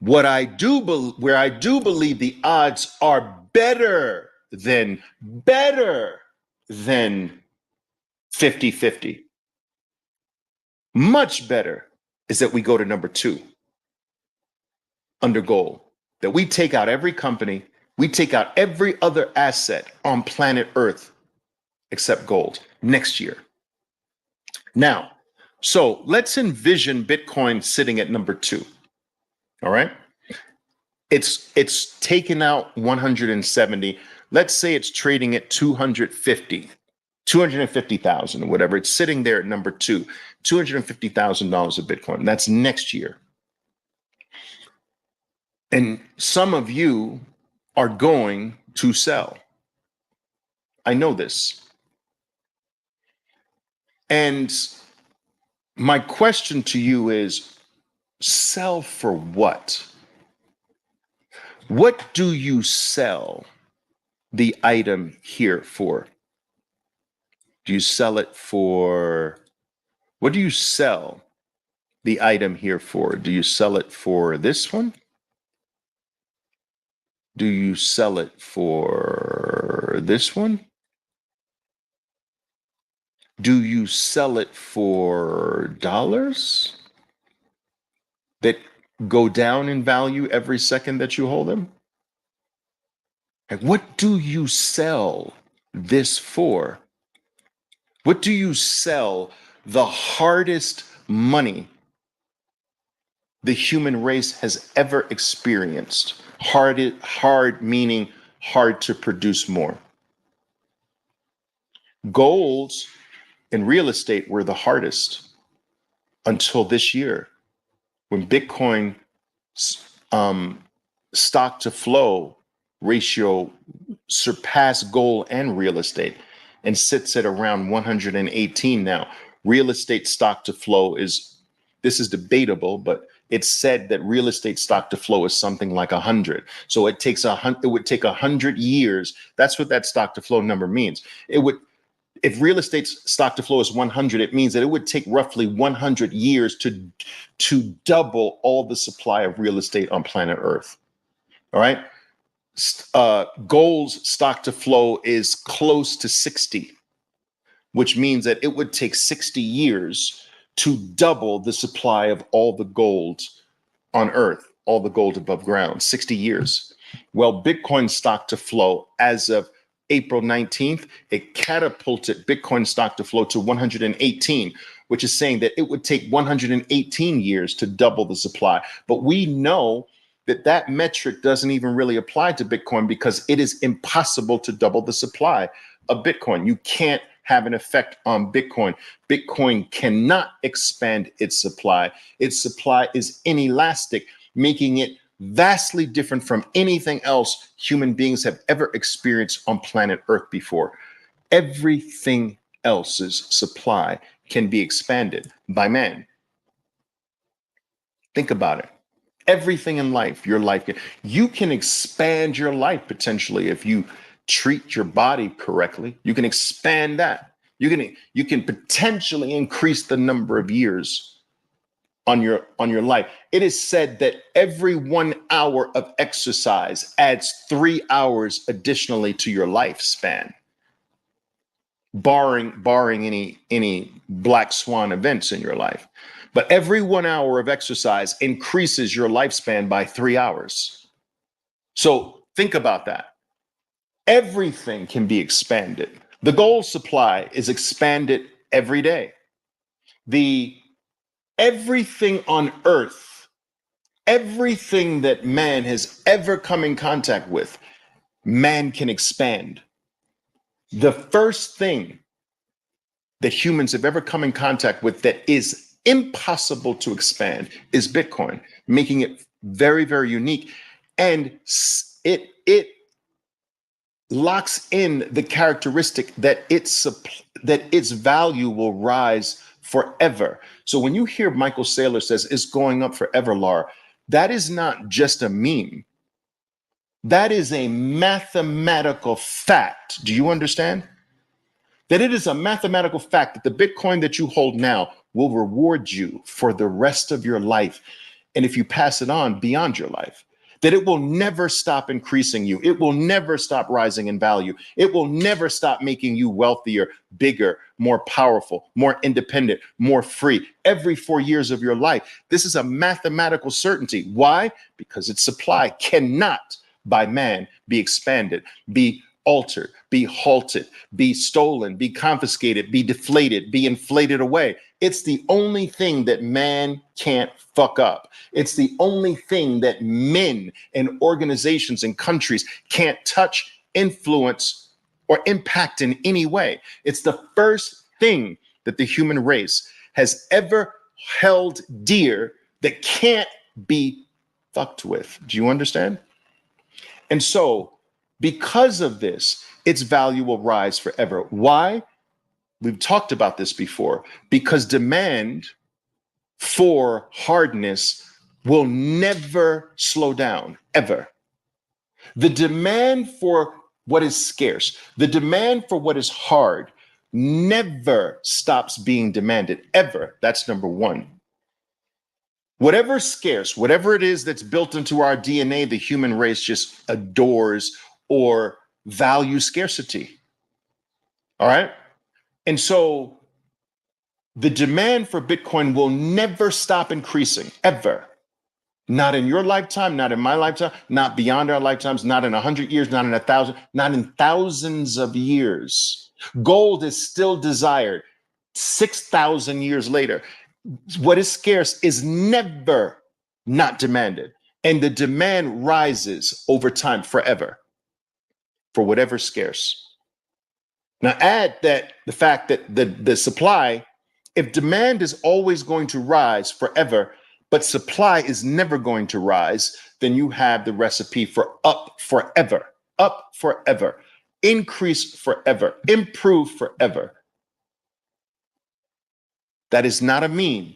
Where I do believe the odds are better than 50-50. Much better is that we go to number 2 under gold, that we take out every company, we take out every other asset on planet Earth except gold next year. Now, so let's envision Bitcoin sitting at number 2. All right. It's taken out 170. Let's say it's trading at 250,000 or whatever. It's sitting there at number 2, $250,000 of Bitcoin. That's next year. And some of you are going to sell. I know this. And my question to you is, sell for what? What do you sell the item here for? Do you sell it for, what do you sell the item here for? Do you sell it for this one? Do you sell it for this one? Do you sell it for dollars that go down in value every second that you hold them? Like, what do you sell this for? What do you sell the hardest money the human race has ever experienced? Hard meaning hard to produce more. Gold and real estate were the hardest until this year when Bitcoin stock to flow ratio surpassed gold and real estate and sits at around 118 now. Real estate stock to flow this is debatable, but it's said that real estate stock to flow is something like 100. So it would take 100 years. That's what that stock to flow number means. If real estate stock to flow is 100, it means that it would take roughly 100 years to double all the supply of real estate on planet Earth. All right. Gold's stock to flow is close to 60, which means that it would take 60 years to double the supply of all the gold on Earth, all the gold above ground, 60 years. Well, Bitcoin stock to flow as of April 19th, it catapulted Bitcoin stock to flow to 118, which is saying that it would take 118 years to double the supply. But we know that metric doesn't even really apply to Bitcoin because it is impossible to double the supply of Bitcoin. You can't have an effect on Bitcoin. Bitcoin cannot expand its supply. Its supply is inelastic, making it vastly different from anything else human beings have ever experienced on planet Earth before. Everything else's supply can be expanded by man. Think about it. Everything in life, you can expand your life potentially if you treat your body correctly. You can expand that. You can potentially increase the number of years on your life. It is said that every 1 hour of exercise adds 3 hours additionally to your lifespan, barring any black swan events in your life. But every 1 hour of exercise increases your lifespan by 3 hours. So think about that. Everything can be expanded. The gold supply is expanded every day. Everything on Earth, everything that man has ever come in contact with, man can expand. The first thing that humans have ever come in contact with that is impossible to expand is Bitcoin, making it very, very unique. And it locks in the characteristic that its value will rise forever. So when you hear Michael Saylor says it's going up forever, Laura, that is not just a meme. That is a mathematical fact. Do you understand? That it is a mathematical fact that the Bitcoin that you hold now will reward you for the rest of your life. And if you pass it on beyond your life, that it will never stop increasing you. It will never stop rising in value. It will never stop making you wealthier, bigger, more powerful, more independent, more free every 4 years of your life. This is a mathematical certainty. Why? Because its supply cannot by man be expanded, be altered, be halted, be stolen, be confiscated, be deflated, be inflated away. It's the only thing that man can't fuck up. It's the only thing that men and organizations and countries can't touch, influence, or impact in any way. It's the first thing that the human race has ever held dear that can't be fucked with. Do you understand? And so, because of this, its value will rise forever. Why? We've talked about this before. Because demand for hardness will never slow down, ever. The demand for what is scarce, the demand for what is hard, never stops being demanded, ever. That's number one. Whatever's scarce, whatever it is that's built into our DNA, the human race just adores or values scarcity. All right. And so the demand for Bitcoin will never stop increasing, ever. Not in your lifetime, not in my lifetime, not beyond our lifetimes, not in 100 years, not in 1,000, not in thousands of years. Gold is still desired 6,000 years later. What is scarce is never not demanded. And the demand rises over time forever for whatever's scarce. Now add that the fact that the supply, if demand is always going to rise forever, but supply is never going to rise, then you have the recipe for up forever, increase forever, improve forever. That is not a meme.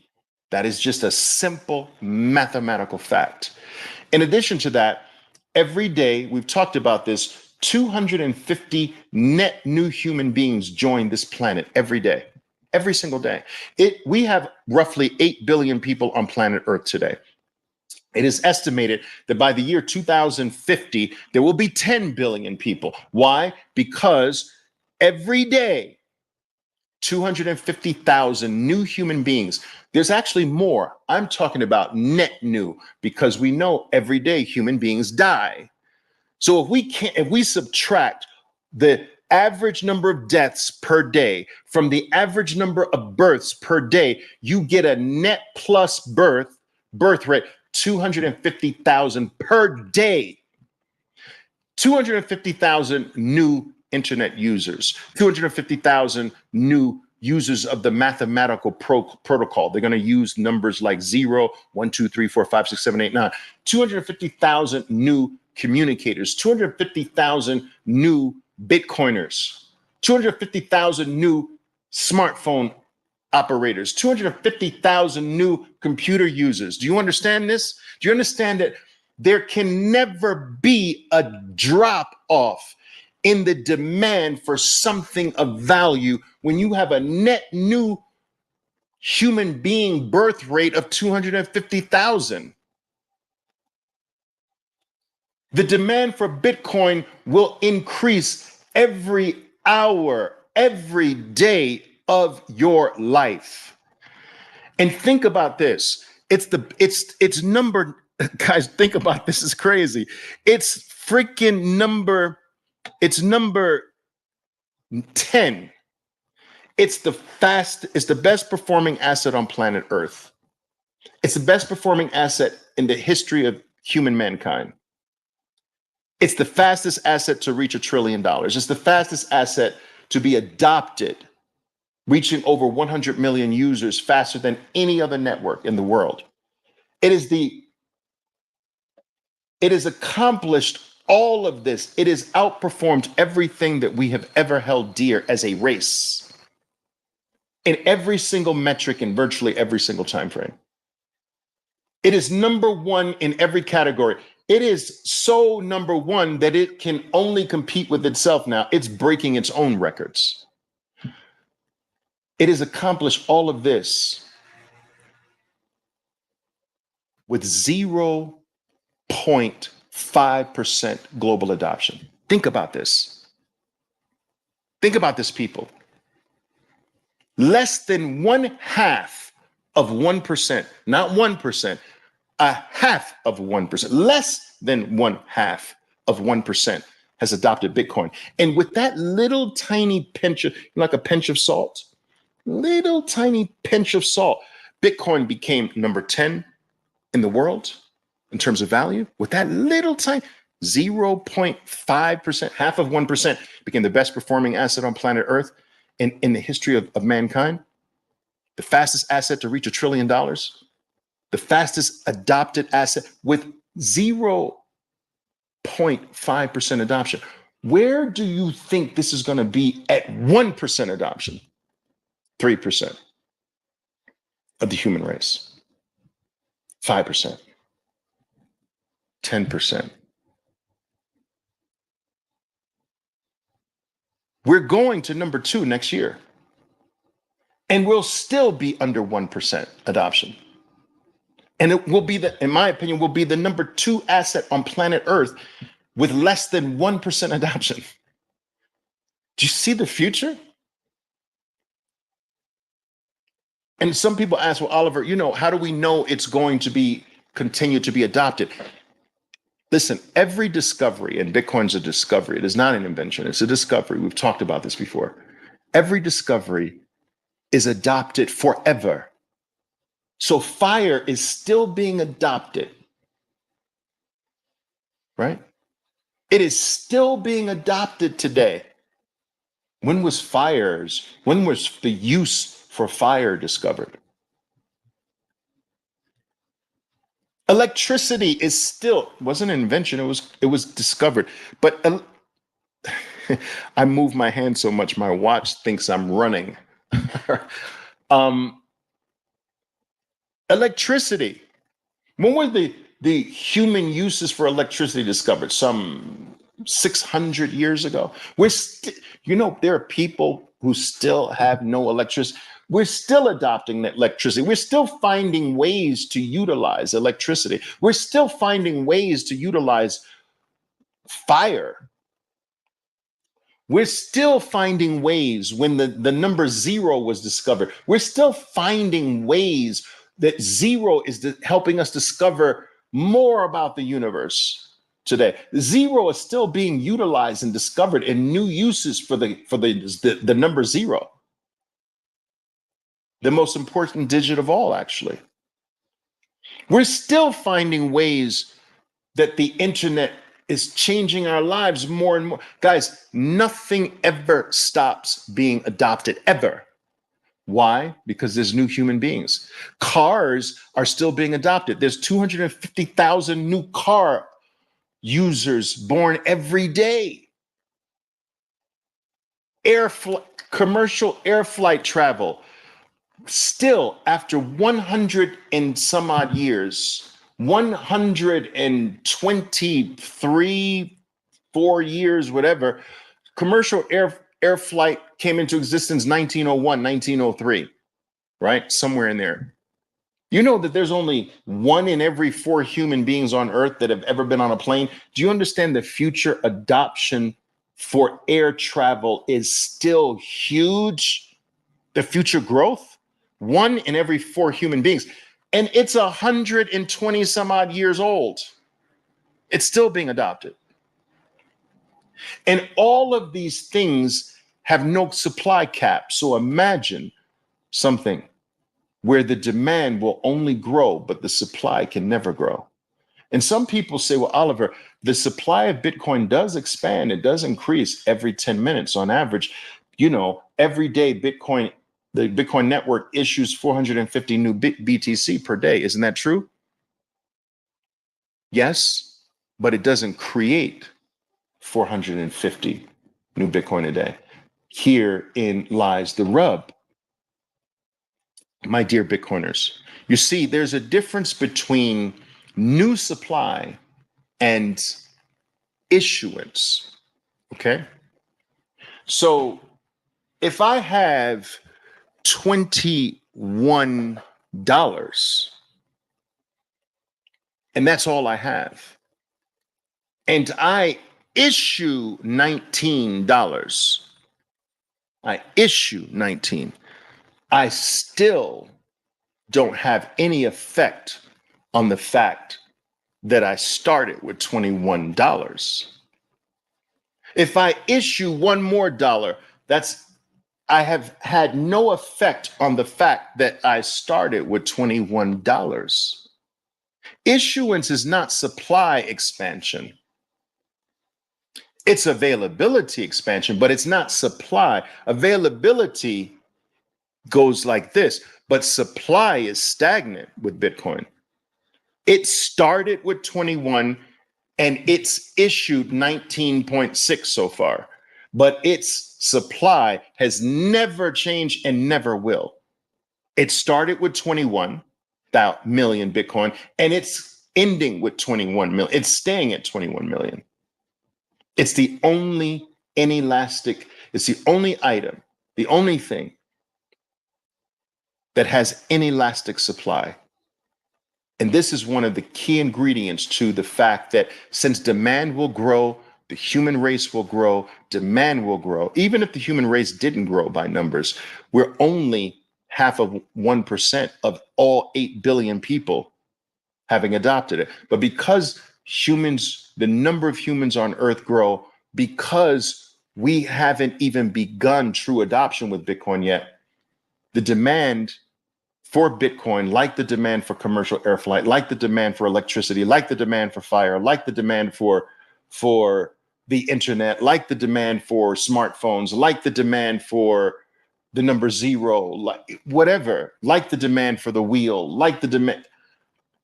That is just a simple mathematical fact. In addition to that, every day, we've talked about this, 250 net new human beings join this planet every day, every single day. We have roughly 8 billion people on planet Earth today. It is estimated that by the year 2050, there will be 10 billion people. Why? Because every day, 250,000 new human beings. There's actually more. I'm talking about net new, because we know every day human beings die. So if we subtract the average number of deaths per day from the average number of births per day, you get a net plus birth rate, 250,000 per day. 250,000 new internet users, 250,000 new users of the mathematical protocol. They're going to use numbers like 0, 1, 2, 3, 4, 5, 6, 7, 8, 9. 250,000 new communicators, 250,000 new Bitcoiners, 250,000 new smartphone operators, 250,000 new computer users. Do you understand this? Do you understand that there can never be a drop off in the demand for something of value when you have a net new human being birth rate of 250,000? The demand for Bitcoin will increase every hour, every day of your life. And think about this. It's number, guys, think about this, is crazy. It's number 10. It's the best performing asset on planet Earth. It's the best performing asset in the history of human mankind. It's the fastest asset to reach $1 trillion. It's the fastest asset to be adopted, reaching over 100 million users faster than any other network in the world. It has accomplished all of this. It has outperformed everything that we have ever held dear as a race in every single metric in virtually every single time frame. It is number one in every category. It is so number one that it can only compete with itself now. It's breaking its own records. It has accomplished all of this with 0.5% global adoption. Think about this. Think about this, people. Less than 1/2 of 1%, not 1%, 1/2 of 1%, less than 1/2 of 1% has adopted Bitcoin. And with that little tiny pinch of, like a pinch of salt, little tiny pinch of salt, Bitcoin became number 10 in the world in terms of value. With that little tiny 0.5%, 1/2 of 1%, became the best performing asset on planet Earth in the history of mankind. The fastest asset to reach $1 trillion. The fastest adopted asset with 0.5% adoption. Where do you think this is going to be at 1% adoption? 3% of the human race. 5%. 10%. We're going to number 2 next year. And we'll still be under 1% adoption. And it will be in my opinion, will be the number 2 asset on planet Earth with less than 1% adoption. Do you see the future? And some people ask, well, Oliver, how do we know it's going to continue to be adopted? Listen, every discovery, and Bitcoin's a discovery, it is not an invention, it's a discovery. We've talked about this before. Every discovery is adopted forever. So fire is still being adopted, right? It is still being adopted today. When was the use for fire discovered? Electricity is still, wasn't an invention, it was discovered. But I move my hand so much, my watch thinks I'm running. Electricity. When were the human uses for electricity discovered? Some 600 years ago. There are people who still have no electricity. We're still adopting that electricity. We're still finding ways to utilize electricity. We're still finding ways to utilize fire. We're still finding ways when the number 0 was discovered. We're still finding ways that 0 is helping us discover more about the universe today. 0 is still being utilized and discovered in new uses for the number 0. The most important digit of all, actually. We're still finding ways that the internet is changing our lives more and more. Guys, nothing ever stops being adopted, ever. Why? Because there's new human beings. Cars are still being adopted. There's 250,000 new car users born every day. Commercial air flight travel, still after 100 and some odd years, 123, 4 years, whatever, commercial air flight came into existence 1901, 1903, right? Somewhere in there. You know that there's only 1 in every 4 human beings on Earth that have ever been on a plane. Do you understand the future adoption for air travel is still huge? The future growth? 1 in every 4 human beings. And it's 120 some odd years old. It's still being adopted. And all of these things have no supply cap. So imagine something where the demand will only grow, but the supply can never grow. And some people say, well, Oliver, the supply of Bitcoin does expand. It does increase every 10 minutes on average. Every day the Bitcoin network issues 450 new BTC per day. Isn't that true? Yes, but it doesn't create 450 new Bitcoin a day. Herein lies the rub. My dear Bitcoiners, you see, there's a difference between new supply and issuance. Okay. So if I have $21 and that's all I have, and I issue $19, I still don't have any effect on the fact that I started with $21. If I issue one more dollar, I have had no effect on the fact that I started with $21. Issuance is not supply expansion. It's availability expansion, but it's not supply. Availability goes like this, but supply is stagnant with Bitcoin. It started with 21 and it's issued 19.6 so far, but its supply has never changed and never will. It started with 21 million Bitcoin and it's ending with 21 million. It's staying at 21 million. It's the only inelastic, it's the only item, the only thing that has inelastic supply. And this is one of the key ingredients to the fact that since demand will grow, the human race will grow, demand will grow. Even if the human race didn't grow by numbers, we're only half of 1% of all 8 billion people having adopted it. But because humans, the number of humans on earth grow, because we haven't even begun true adoption with Bitcoin yet, the demand for Bitcoin, like the demand for commercial air flight, like the demand for electricity, like the demand for fire, like the demand for the internet, like the demand for smartphones, like the demand for the number zero, like whatever, like the demand for the wheel, like the demand.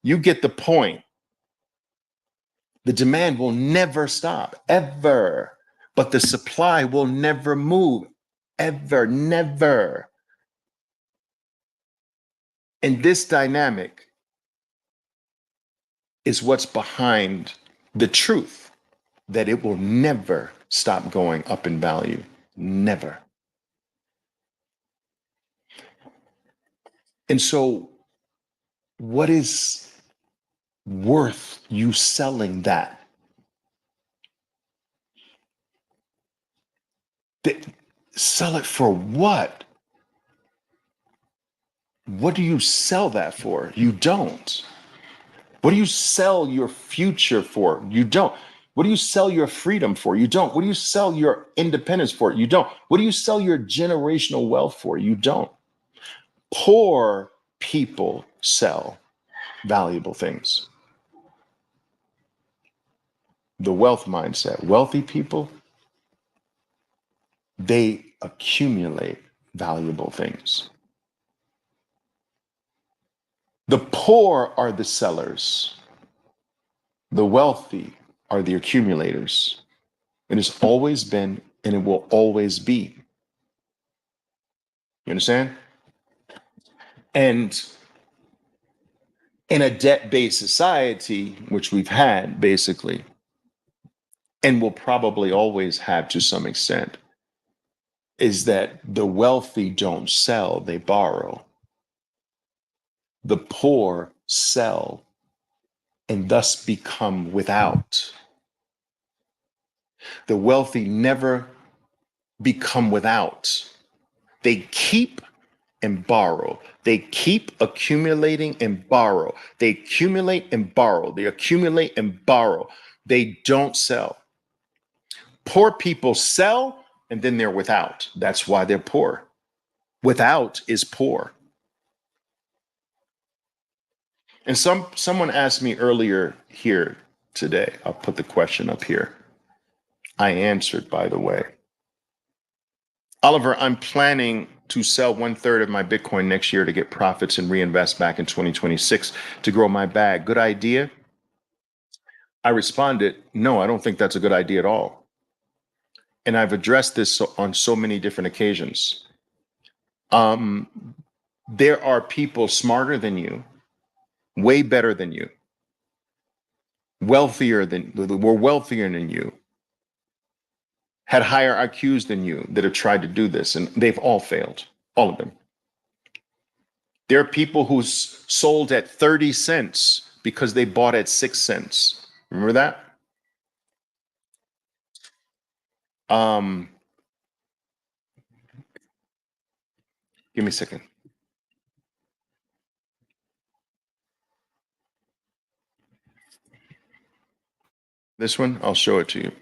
You get the point. The demand will never stop, ever. But the supply will never move, ever, never. And this dynamic is what's behind the truth that it will never stop going up in value. Never. And so, what is worth you selling that? Sell it for what? What do you sell that for? You don't. What do you sell your future for? You don't. What do you sell your freedom for? You don't. What do you sell your independence for? You don't. What do you sell your generational wealth for? You don't. Poor people sell valuable things. The wealth mindset. Wealthy people, they accumulate valuable things. The poor are the sellers. The wealthy are the accumulators. It has always been and it will always be. You understand? And in a debt-based society, which we've had basically, and will probably always have to some extent, is that the wealthy don't sell, they borrow. The poor sell and thus become without. The wealthy never become without. They keep and borrow. They keep accumulating and borrow. They accumulate and borrow. They accumulate and borrow. They don't sell. Poor people sell and then they're without. That's why they're poor. Without is poor. And someone asked me earlier here today. I'll put the question up here. I answered, by the way. Oliver, I'm planning to sell 1/3 of my Bitcoin next year to get profits and reinvest back in 2026 to grow my bag. Good idea? I responded, no, I don't think that's a good idea at all. And I've addressed this on so many different occasions. There are people smarter than you, way better than you, wealthier than you, had higher IQs than you that have tried to do this, and they've all failed, all of them. There are people who sold at 30 cents because they bought at 6 cents. Remember that? Give me a second. This one, I'll show it to you.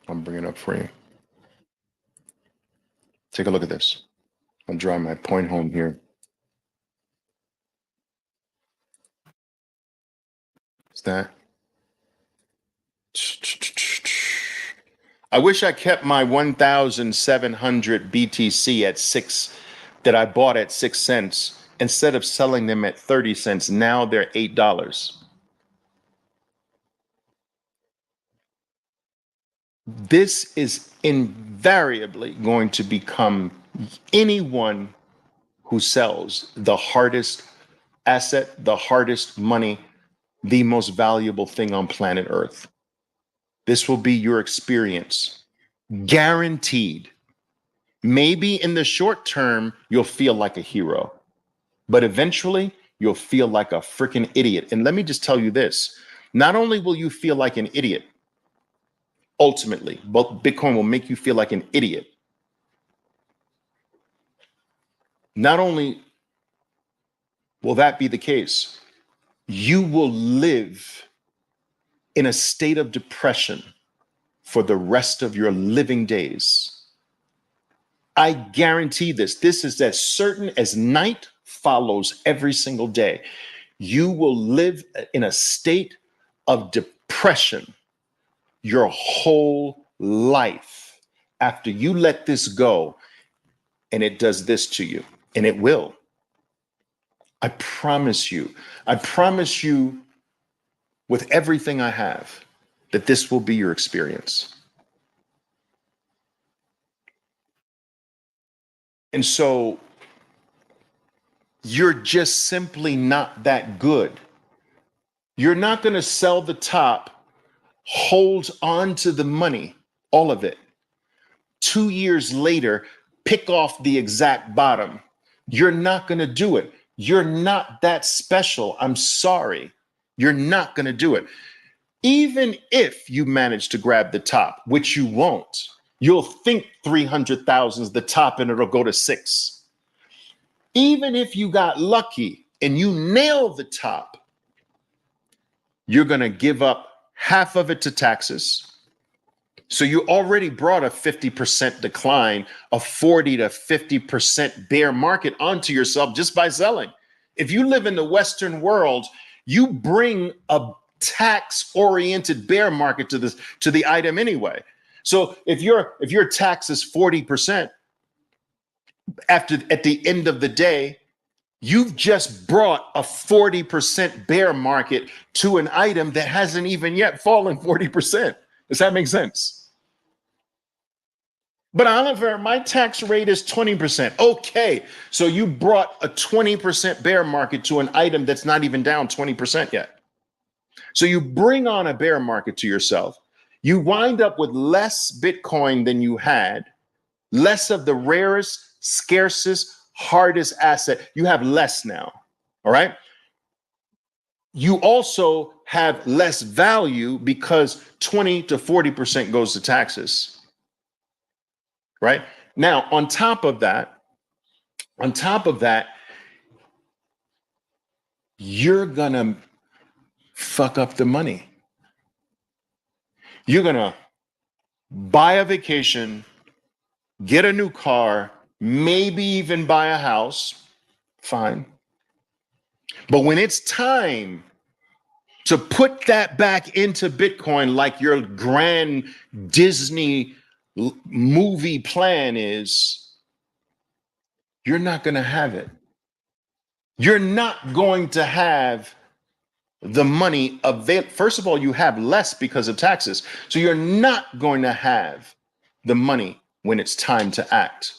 I'll bring it up for you. Take a look at this. I'll draw my point home here. Is that? I wish I kept my 1,700 BTC at 6 that I bought at 6 cents instead of selling them at 30 cents. Now they're $8. This is invariably going to become anyone who sells the hardest asset, the hardest money, the most valuable thing on planet Earth. This will be your experience. Guaranteed. Maybe in the short term, you'll feel like a hero, but eventually you'll feel like a freaking idiot. And let me just tell you this, not only will you feel like an idiot, ultimately, but Bitcoin will make you feel like an idiot. Not only will that be the case, you will live in a state of depression for the rest of your living days. I guarantee this. This is as certain as night follows every single day. You will live in a state of depression your whole life after you let this go and it does this to you. And it will. I promise you. I promise you with everything I have that this will be your experience. And so you're just simply not that good. You're not going to sell the top, hold on to the money, all of it. 2 years later, pick off the exact bottom. You're not going to do it. You're not that special. I'm sorry. You're not going to do it. Even if you manage to grab the top, which you won't, you'll think 300,000 is the top and it'll go to 6. Even if you got lucky and you nail the top, you're going to give up half of it to taxes. So you already brought a 50% decline, a 40 to 50% bear market onto yourself just by selling. If you live in the Western world, you bring a tax-oriented bear market to the item anyway. So if your tax is 40%, at the end of the day, you've just brought a 40% bear market to an item that hasn't even yet fallen 40%. Does that make sense? But Oliver, my tax rate is 20%. Okay, so you brought a 20% bear market to an item that's not even down 20% yet. So you bring on a bear market to yourself. You wind up with less Bitcoin than you had, less of the rarest, scarcest, hardest asset. You have less now, all right? You also have less value because 20 to 40% goes to taxes. Right? Now, on top of that, you're gonna fuck up the money. You're gonna buy a vacation, get a new car, maybe even buy a house. Fine. But when it's time to put that back into Bitcoin, like your grand Disney movie plan is, you're not going to have it. You're not going to have the money available. First of all, you have less because of taxes. So you're not going to have the money when it's time to act.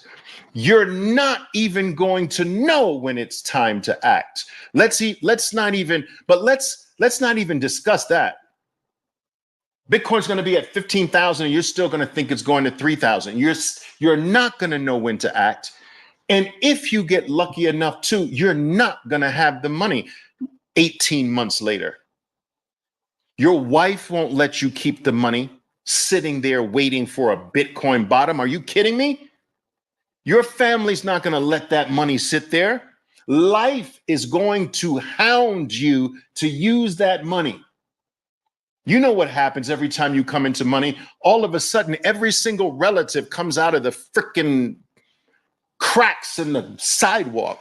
You're not even going to know when it's time to act. Let's not even discuss that. Bitcoin's going to be at 15,000 and you're still going to think it's going to 3,000. You're not going to know when to act. And if you get lucky enough to, you're not going to have the money 18 months later. Your wife won't let you keep the money sitting there waiting for a Bitcoin bottom. Are you kidding me? Your family's not going to let that money sit there. Life is going to hound you to use that money. You know what happens every time you come into money? All of a sudden, every single relative comes out of the freaking cracks in the sidewalk.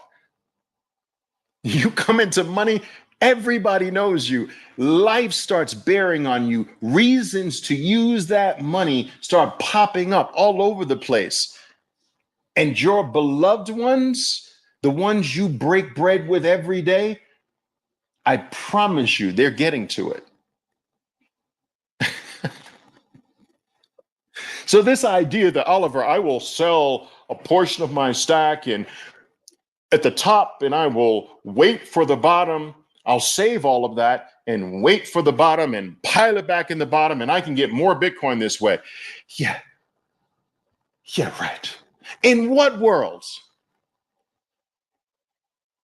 You come into money, everybody knows you. Life starts bearing on you. Reasons to use that money start popping up all over the place. And your beloved ones, the ones you break bread with every day, I promise you, they're getting to it. So this idea that, Oliver, I will sell a portion of my stack and at the top and I will wait for the bottom. I'll save all of that and wait for the bottom and pile it back in the bottom and I can get more Bitcoin this way. Yeah, right. In what worlds?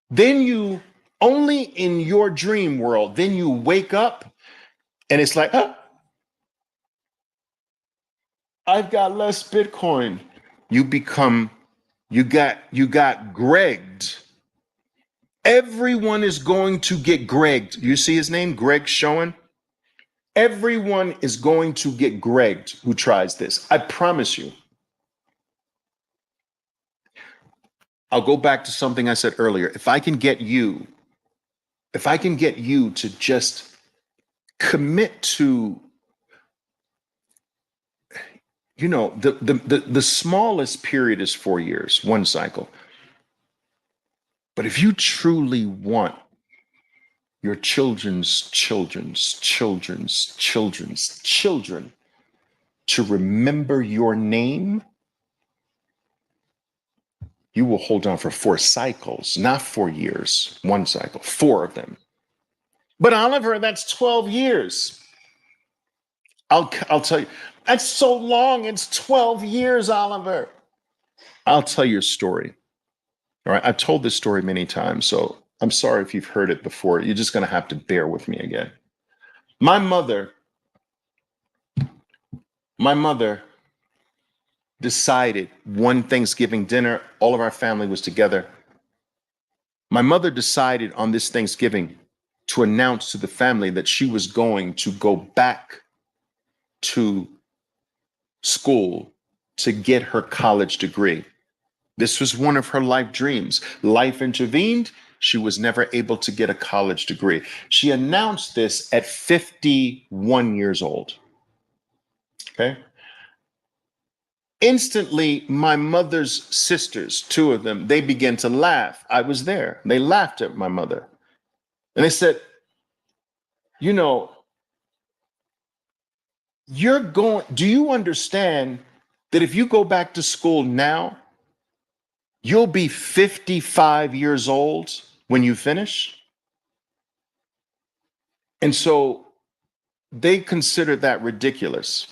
Then you only in your dream world, then you wake up and it's like, I've got less Bitcoin. You become, you got Gregged. Everyone is going to get Gregged. You see his name, Greg Schoen? Everyone is going to get Gregged who tries this. I promise you. I'll go back to something I said earlier. If I can get you to just commit to, the smallest period is 4 years, one cycle. But if you truly want your children's children to remember your name, you will hold on for 4 cycles, not 4 years, one cycle, 4 of them. But Oliver, that's 12 years. I'll tell you, that's so long. It's 12 years, Oliver. I'll tell you a story. All right. I've told this story many times, so I'm sorry if you've heard it before. You're just going to have to bear with me again. My mother decided one Thanksgiving dinner, all of our family was together. My mother decided on this Thanksgiving to announce to the family that she was going to go back to school to get her college degree. This was one of her life dreams. Life intervened. She was never able to get a college degree. She announced this at 51 years old. Okay. Instantly, my mother's sisters, 2 of them, they began to laugh. I was there. They laughed at my mother. And they said, do you understand that if you go back to school now, you'll be 55 years old when you finish? And so they considered that ridiculous.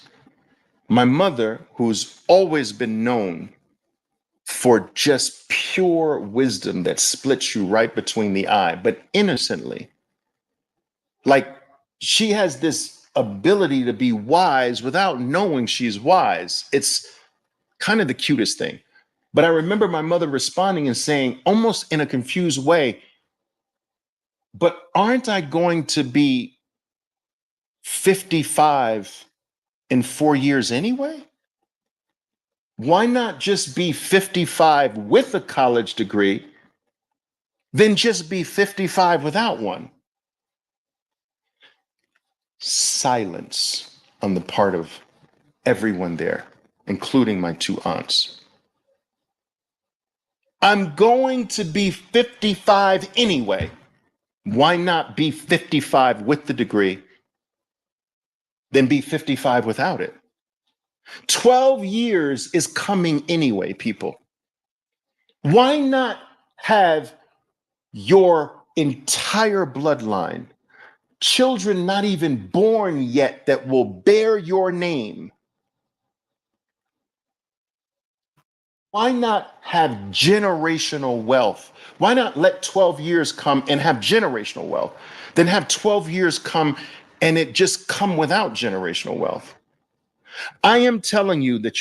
My mother, who's always been known for just pure wisdom that splits you right between the eye, but innocently, like she has this ability to be wise without knowing she's wise. It's kind of the cutest thing. But I remember my mother responding and saying, almost in a confused way, but aren't I going to be 55 in 4 years anyway? Why not just be 55 with a college degree, then just be 55 without one? Silence on the part of everyone there, including my 2 aunts. I'm going to be 55 anyway. Why not be 55 with the degree, then be 55 without it? 12 years is coming anyway, people. Why not have your entire bloodline, children not even born yet that will bear your name? Why not have generational wealth? Why not let 12 years come and have generational wealth? Then have 12 years come and it just come without generational wealth. I am telling you that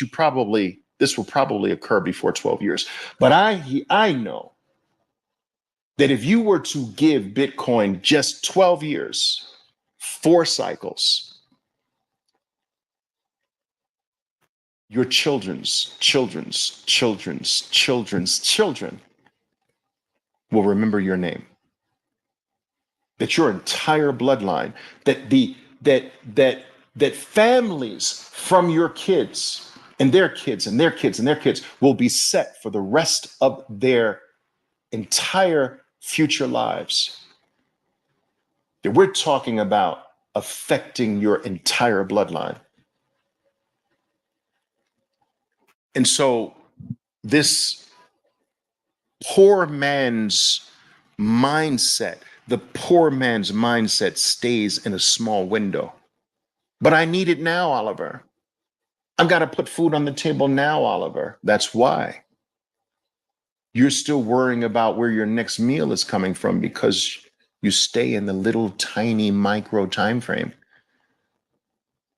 this will probably occur before 12 years. But I know that if you were to give Bitcoin just 12 years, 4 cycles, your children's children will remember your name. That your entire bloodline, that families from your kids and their kids and their kids and their kids will be set for the rest of their entire future lives. That we're talking about affecting your entire bloodline. And so this poor man's mindset, the poor man's mindset stays in a small window. But I need it now, Oliver. I've got to put food on the table now, Oliver. That's why You're still worrying about where your next meal is coming from because you stay in the little tiny micro time frame.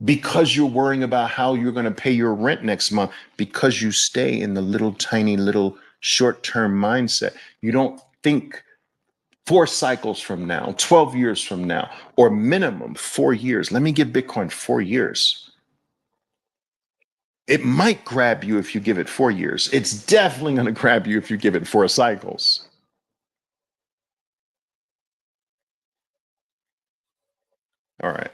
Because you're worrying about how you're going to pay your rent next month, because you stay in the little tiny little short-term mindset. You don't think 4 cycles from now, 12 years from now, or minimum 4 years. Let me give Bitcoin 4 years. It might grab you if you give it 4 years. It's definitely going to grab you if you give it 4 cycles. All right.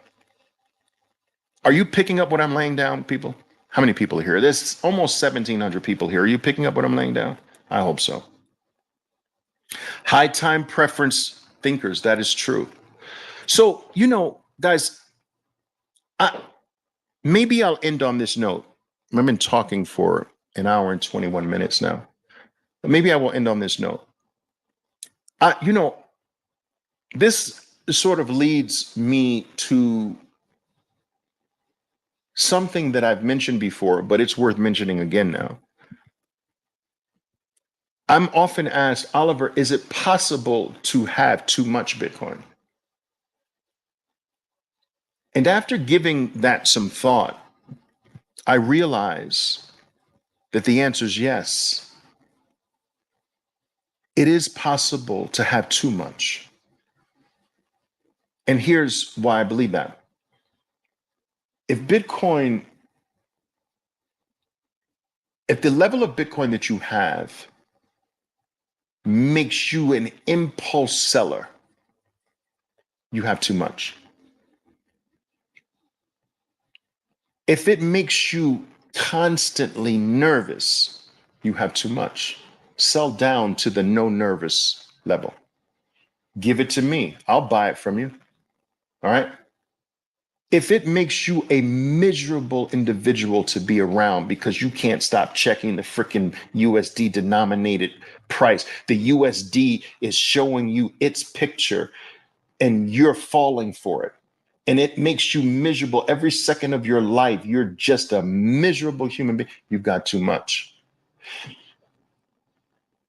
Are you picking up what I'm laying down, people? How many people are here? There's almost 1,700 people here. Are you picking up what I'm laying down? I hope so. High time preference thinkers, that is true. So, guys, maybe I'll end on this note. I've been talking for an hour and 21 minutes now. But maybe I will end on this note. This sort of leads me to something that I've mentioned before, but it's worth mentioning again now. I'm often asked, Oliver, is it possible to have too much Bitcoin? And after giving that some thought, I realize that the answer is yes. It is possible to have too much. And here's why I believe that. If the level of Bitcoin that you have makes you an impulse seller, you have too much. If it makes you constantly nervous, you have too much. Sell down to the no nervous level. Give it to me. I'll buy it from you. All right. If it makes you a miserable individual to be around because you can't stop checking the freaking USD denominated price, the USD is showing you its picture and you're falling for it, and it makes you miserable every second of your life, you're just a miserable human being, you've got too much.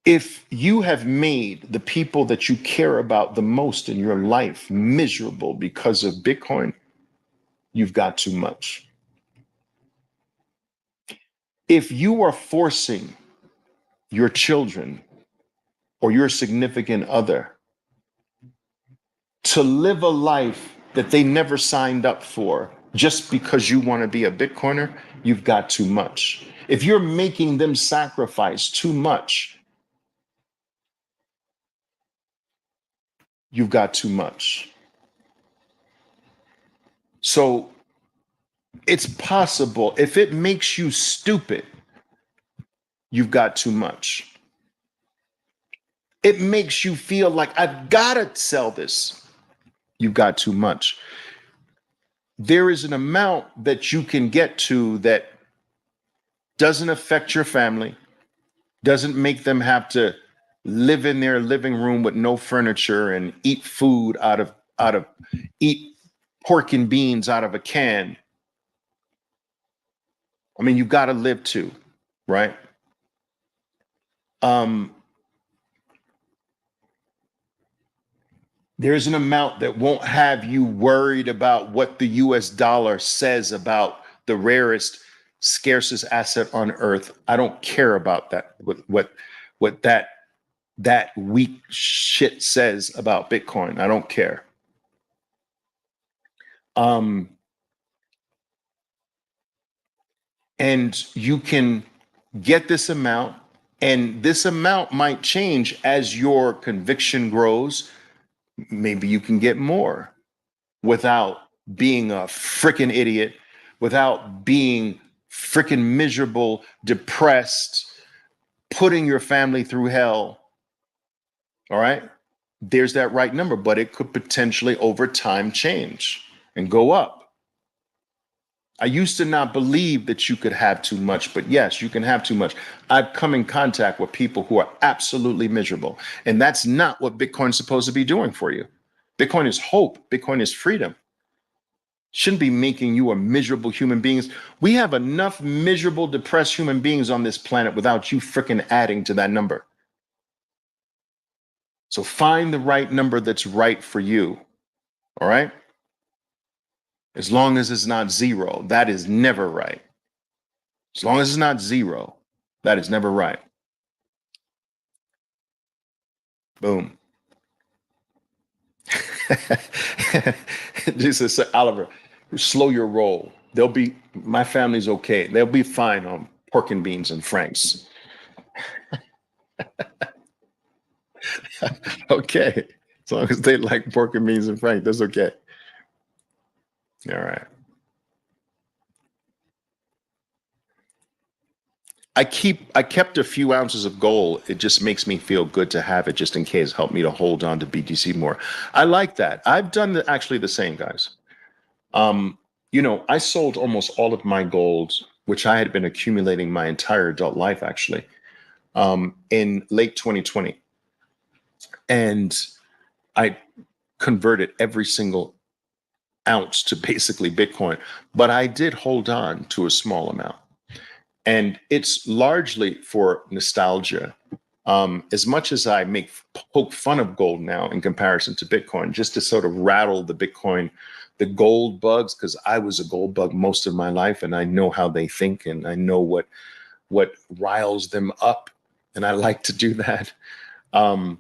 If you have made the people that you care about the most in your life miserable because of Bitcoin, you've got too much. If you are forcing your children or your significant other to live a life that they never signed up for just because you want to be a Bitcoiner, you've got too much. If you're making them sacrifice too much, you've got too much. So it's possible. If it makes you stupid, you've got too much. It makes you feel like I've got to sell this, you've got too much. There is an amount that you can get to that doesn't affect your family, doesn't make them have to live in their living room with no furniture and eat food eat pork and beans out of a can. I mean, you've got to live too, right? There's an amount that won't have you worried about what the US dollar says about the rarest, scarcest asset on earth. I don't care about that, what that weak shit says about Bitcoin. I don't care. And you can get this amount, and this amount might change as your conviction grows. Maybe you can get more without being a freaking idiot, without being freaking miserable, depressed, putting your family through hell. All right. There's that right number, but it could potentially over time change and go up. I used to not believe that you could have too much, but yes, you can have too much. I've come in contact with people who are absolutely miserable, and that's not what Bitcoin's supposed to be doing for you. Bitcoin is hope. Bitcoin is freedom. Shouldn't be making you a miserable human being. We have enough miserable, depressed human beings on this planet without you freaking adding to that number. So find the right number that's right for you. All right. As long as it's not zero, that is never right. As long as it's not zero, that is never right. Boom. Jesus said, Oliver, slow your roll. They'll be, my family's okay. They'll be fine on pork and beans and franks. Okay. As long as they like pork and beans and franks, that's okay. All right. I kept a few ounces of gold. It just makes me feel good to have it just in case, help me to hold on to BTC more. I like that. I've done actually the same, guys. Um, I sold almost all of my gold, which I had been accumulating my entire adult life, actually, in late 2020. And I converted every single ounce to basically Bitcoin, but I did hold on to a small amount. And it's largely for nostalgia. As much as I poke fun of gold now in comparison to Bitcoin, just to sort of rattle the gold bugs, because I was a gold bug most of my life, and I know how they think, and I know what riles them up, and I like to do that. Um,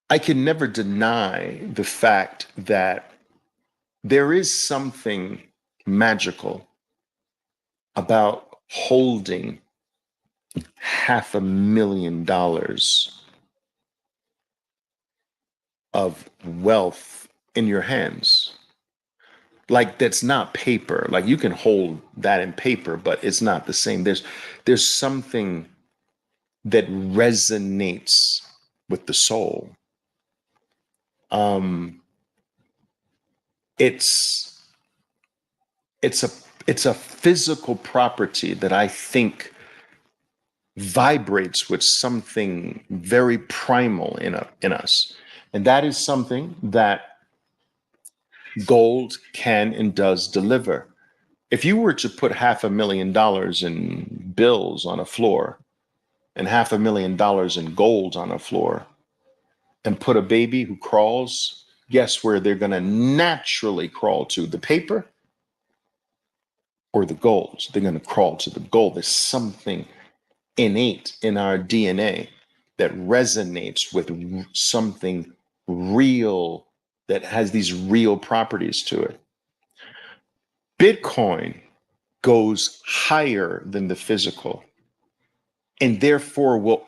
I can never deny the fact that there is something magical about holding $500,000 of wealth in your hands. Like, that's not paper. Like, you can hold that in paper, but it's not the same. There's something that resonates with the soul. Um, it's it's a it's a physical property that I think vibrates with something very primal in us, and that is something that gold can and does deliver. If you were to put $500,000 in bills on a floor and $500,000 in gold on a floor and put a baby who crawls, guess where they're going to naturally crawl to? The paper or the gold? They're going to crawl to the gold. There's something innate in our DNA that resonates with something real, that has these real properties to it. Bitcoin goes higher than the physical, and therefore will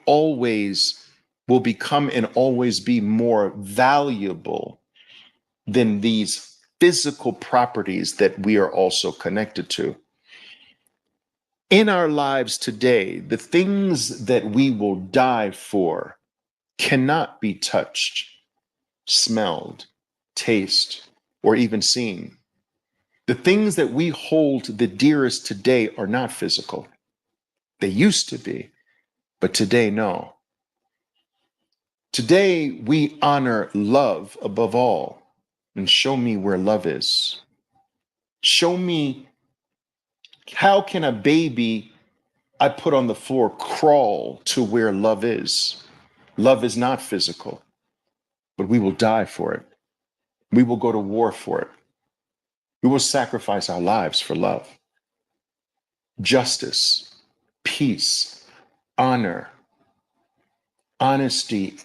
become and always be more valuable than these physical properties that we are also connected to. In our lives today, the things that we will die for cannot be touched, smelled, tasted, or even seen. The things that we hold the dearest today are not physical. They used to be, but today, no. Today, we honor love above all. And show me where love is. Show me, how can a baby I put on the floor crawl to where love is? Love is not physical, but we will die for it. We will go to war for it. We will sacrifice our lives for love. Justice, peace, honor, honesty.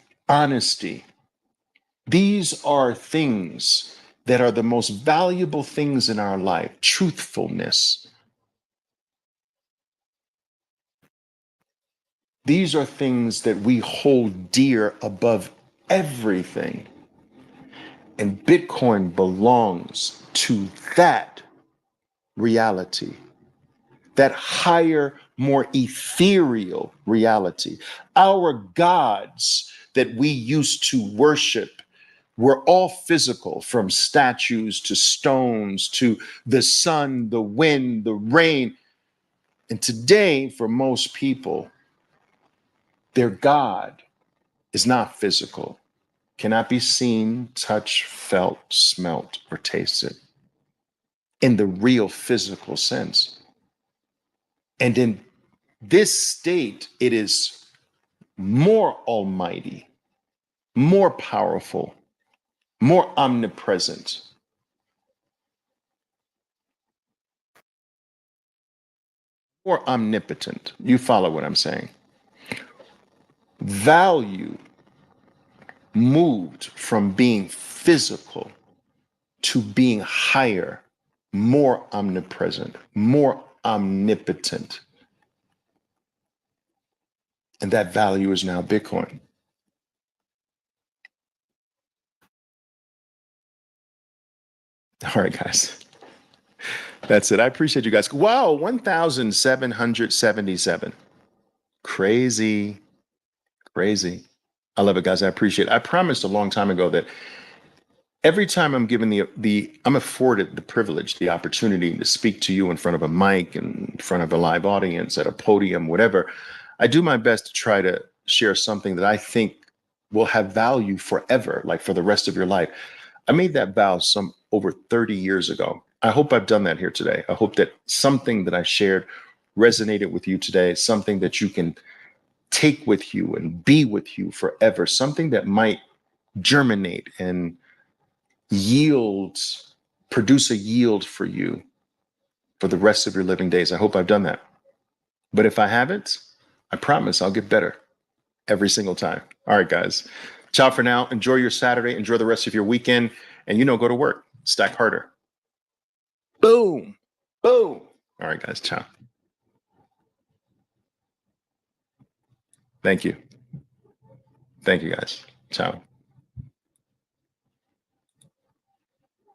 These are things that are the most valuable things in our life. Truthfulness. These are things that we hold dear above everything. And Bitcoin belongs to that reality, that higher, more ethereal reality. Our gods that we used to worship were all physical, from statues to stones to the sun, the wind, the rain. And today, for most people, their God is not physical, cannot be seen, touched, felt, smelt, or tasted in the real physical sense. And in this state, it is more almighty, more powerful, more omnipresent, more omnipotent. You follow what I'm saying? Value moved from being physical to being higher, more omnipresent, more omnipotent. And that value is now Bitcoin. All right, guys. That's it. I appreciate you guys. Wow, 1,777. Crazy, crazy. I love it, guys. I appreciate it. I promised a long time ago that every time I'm given I'm afforded the privilege, the opportunity to speak to you in front of a mic, in front of a live audience, at a podium, whatever, I do my best to try to share something that I think will have value forever, like for the rest of your life. I made that vow some over 30 years ago. I hope I've done that here today. I hope that something that I shared resonated with you today, something that you can take with you and be with you forever, something that might germinate and yield, produce a yield for you for the rest of your living days. I hope I've done that. But if I haven't, I promise I'll get better every single time. All right, guys. Ciao for now. Enjoy your Saturday. Enjoy the rest of your weekend. And, go to work. Stack harder. Boom. Boom. All right, guys. Ciao. Thank you. Thank you, guys. Ciao.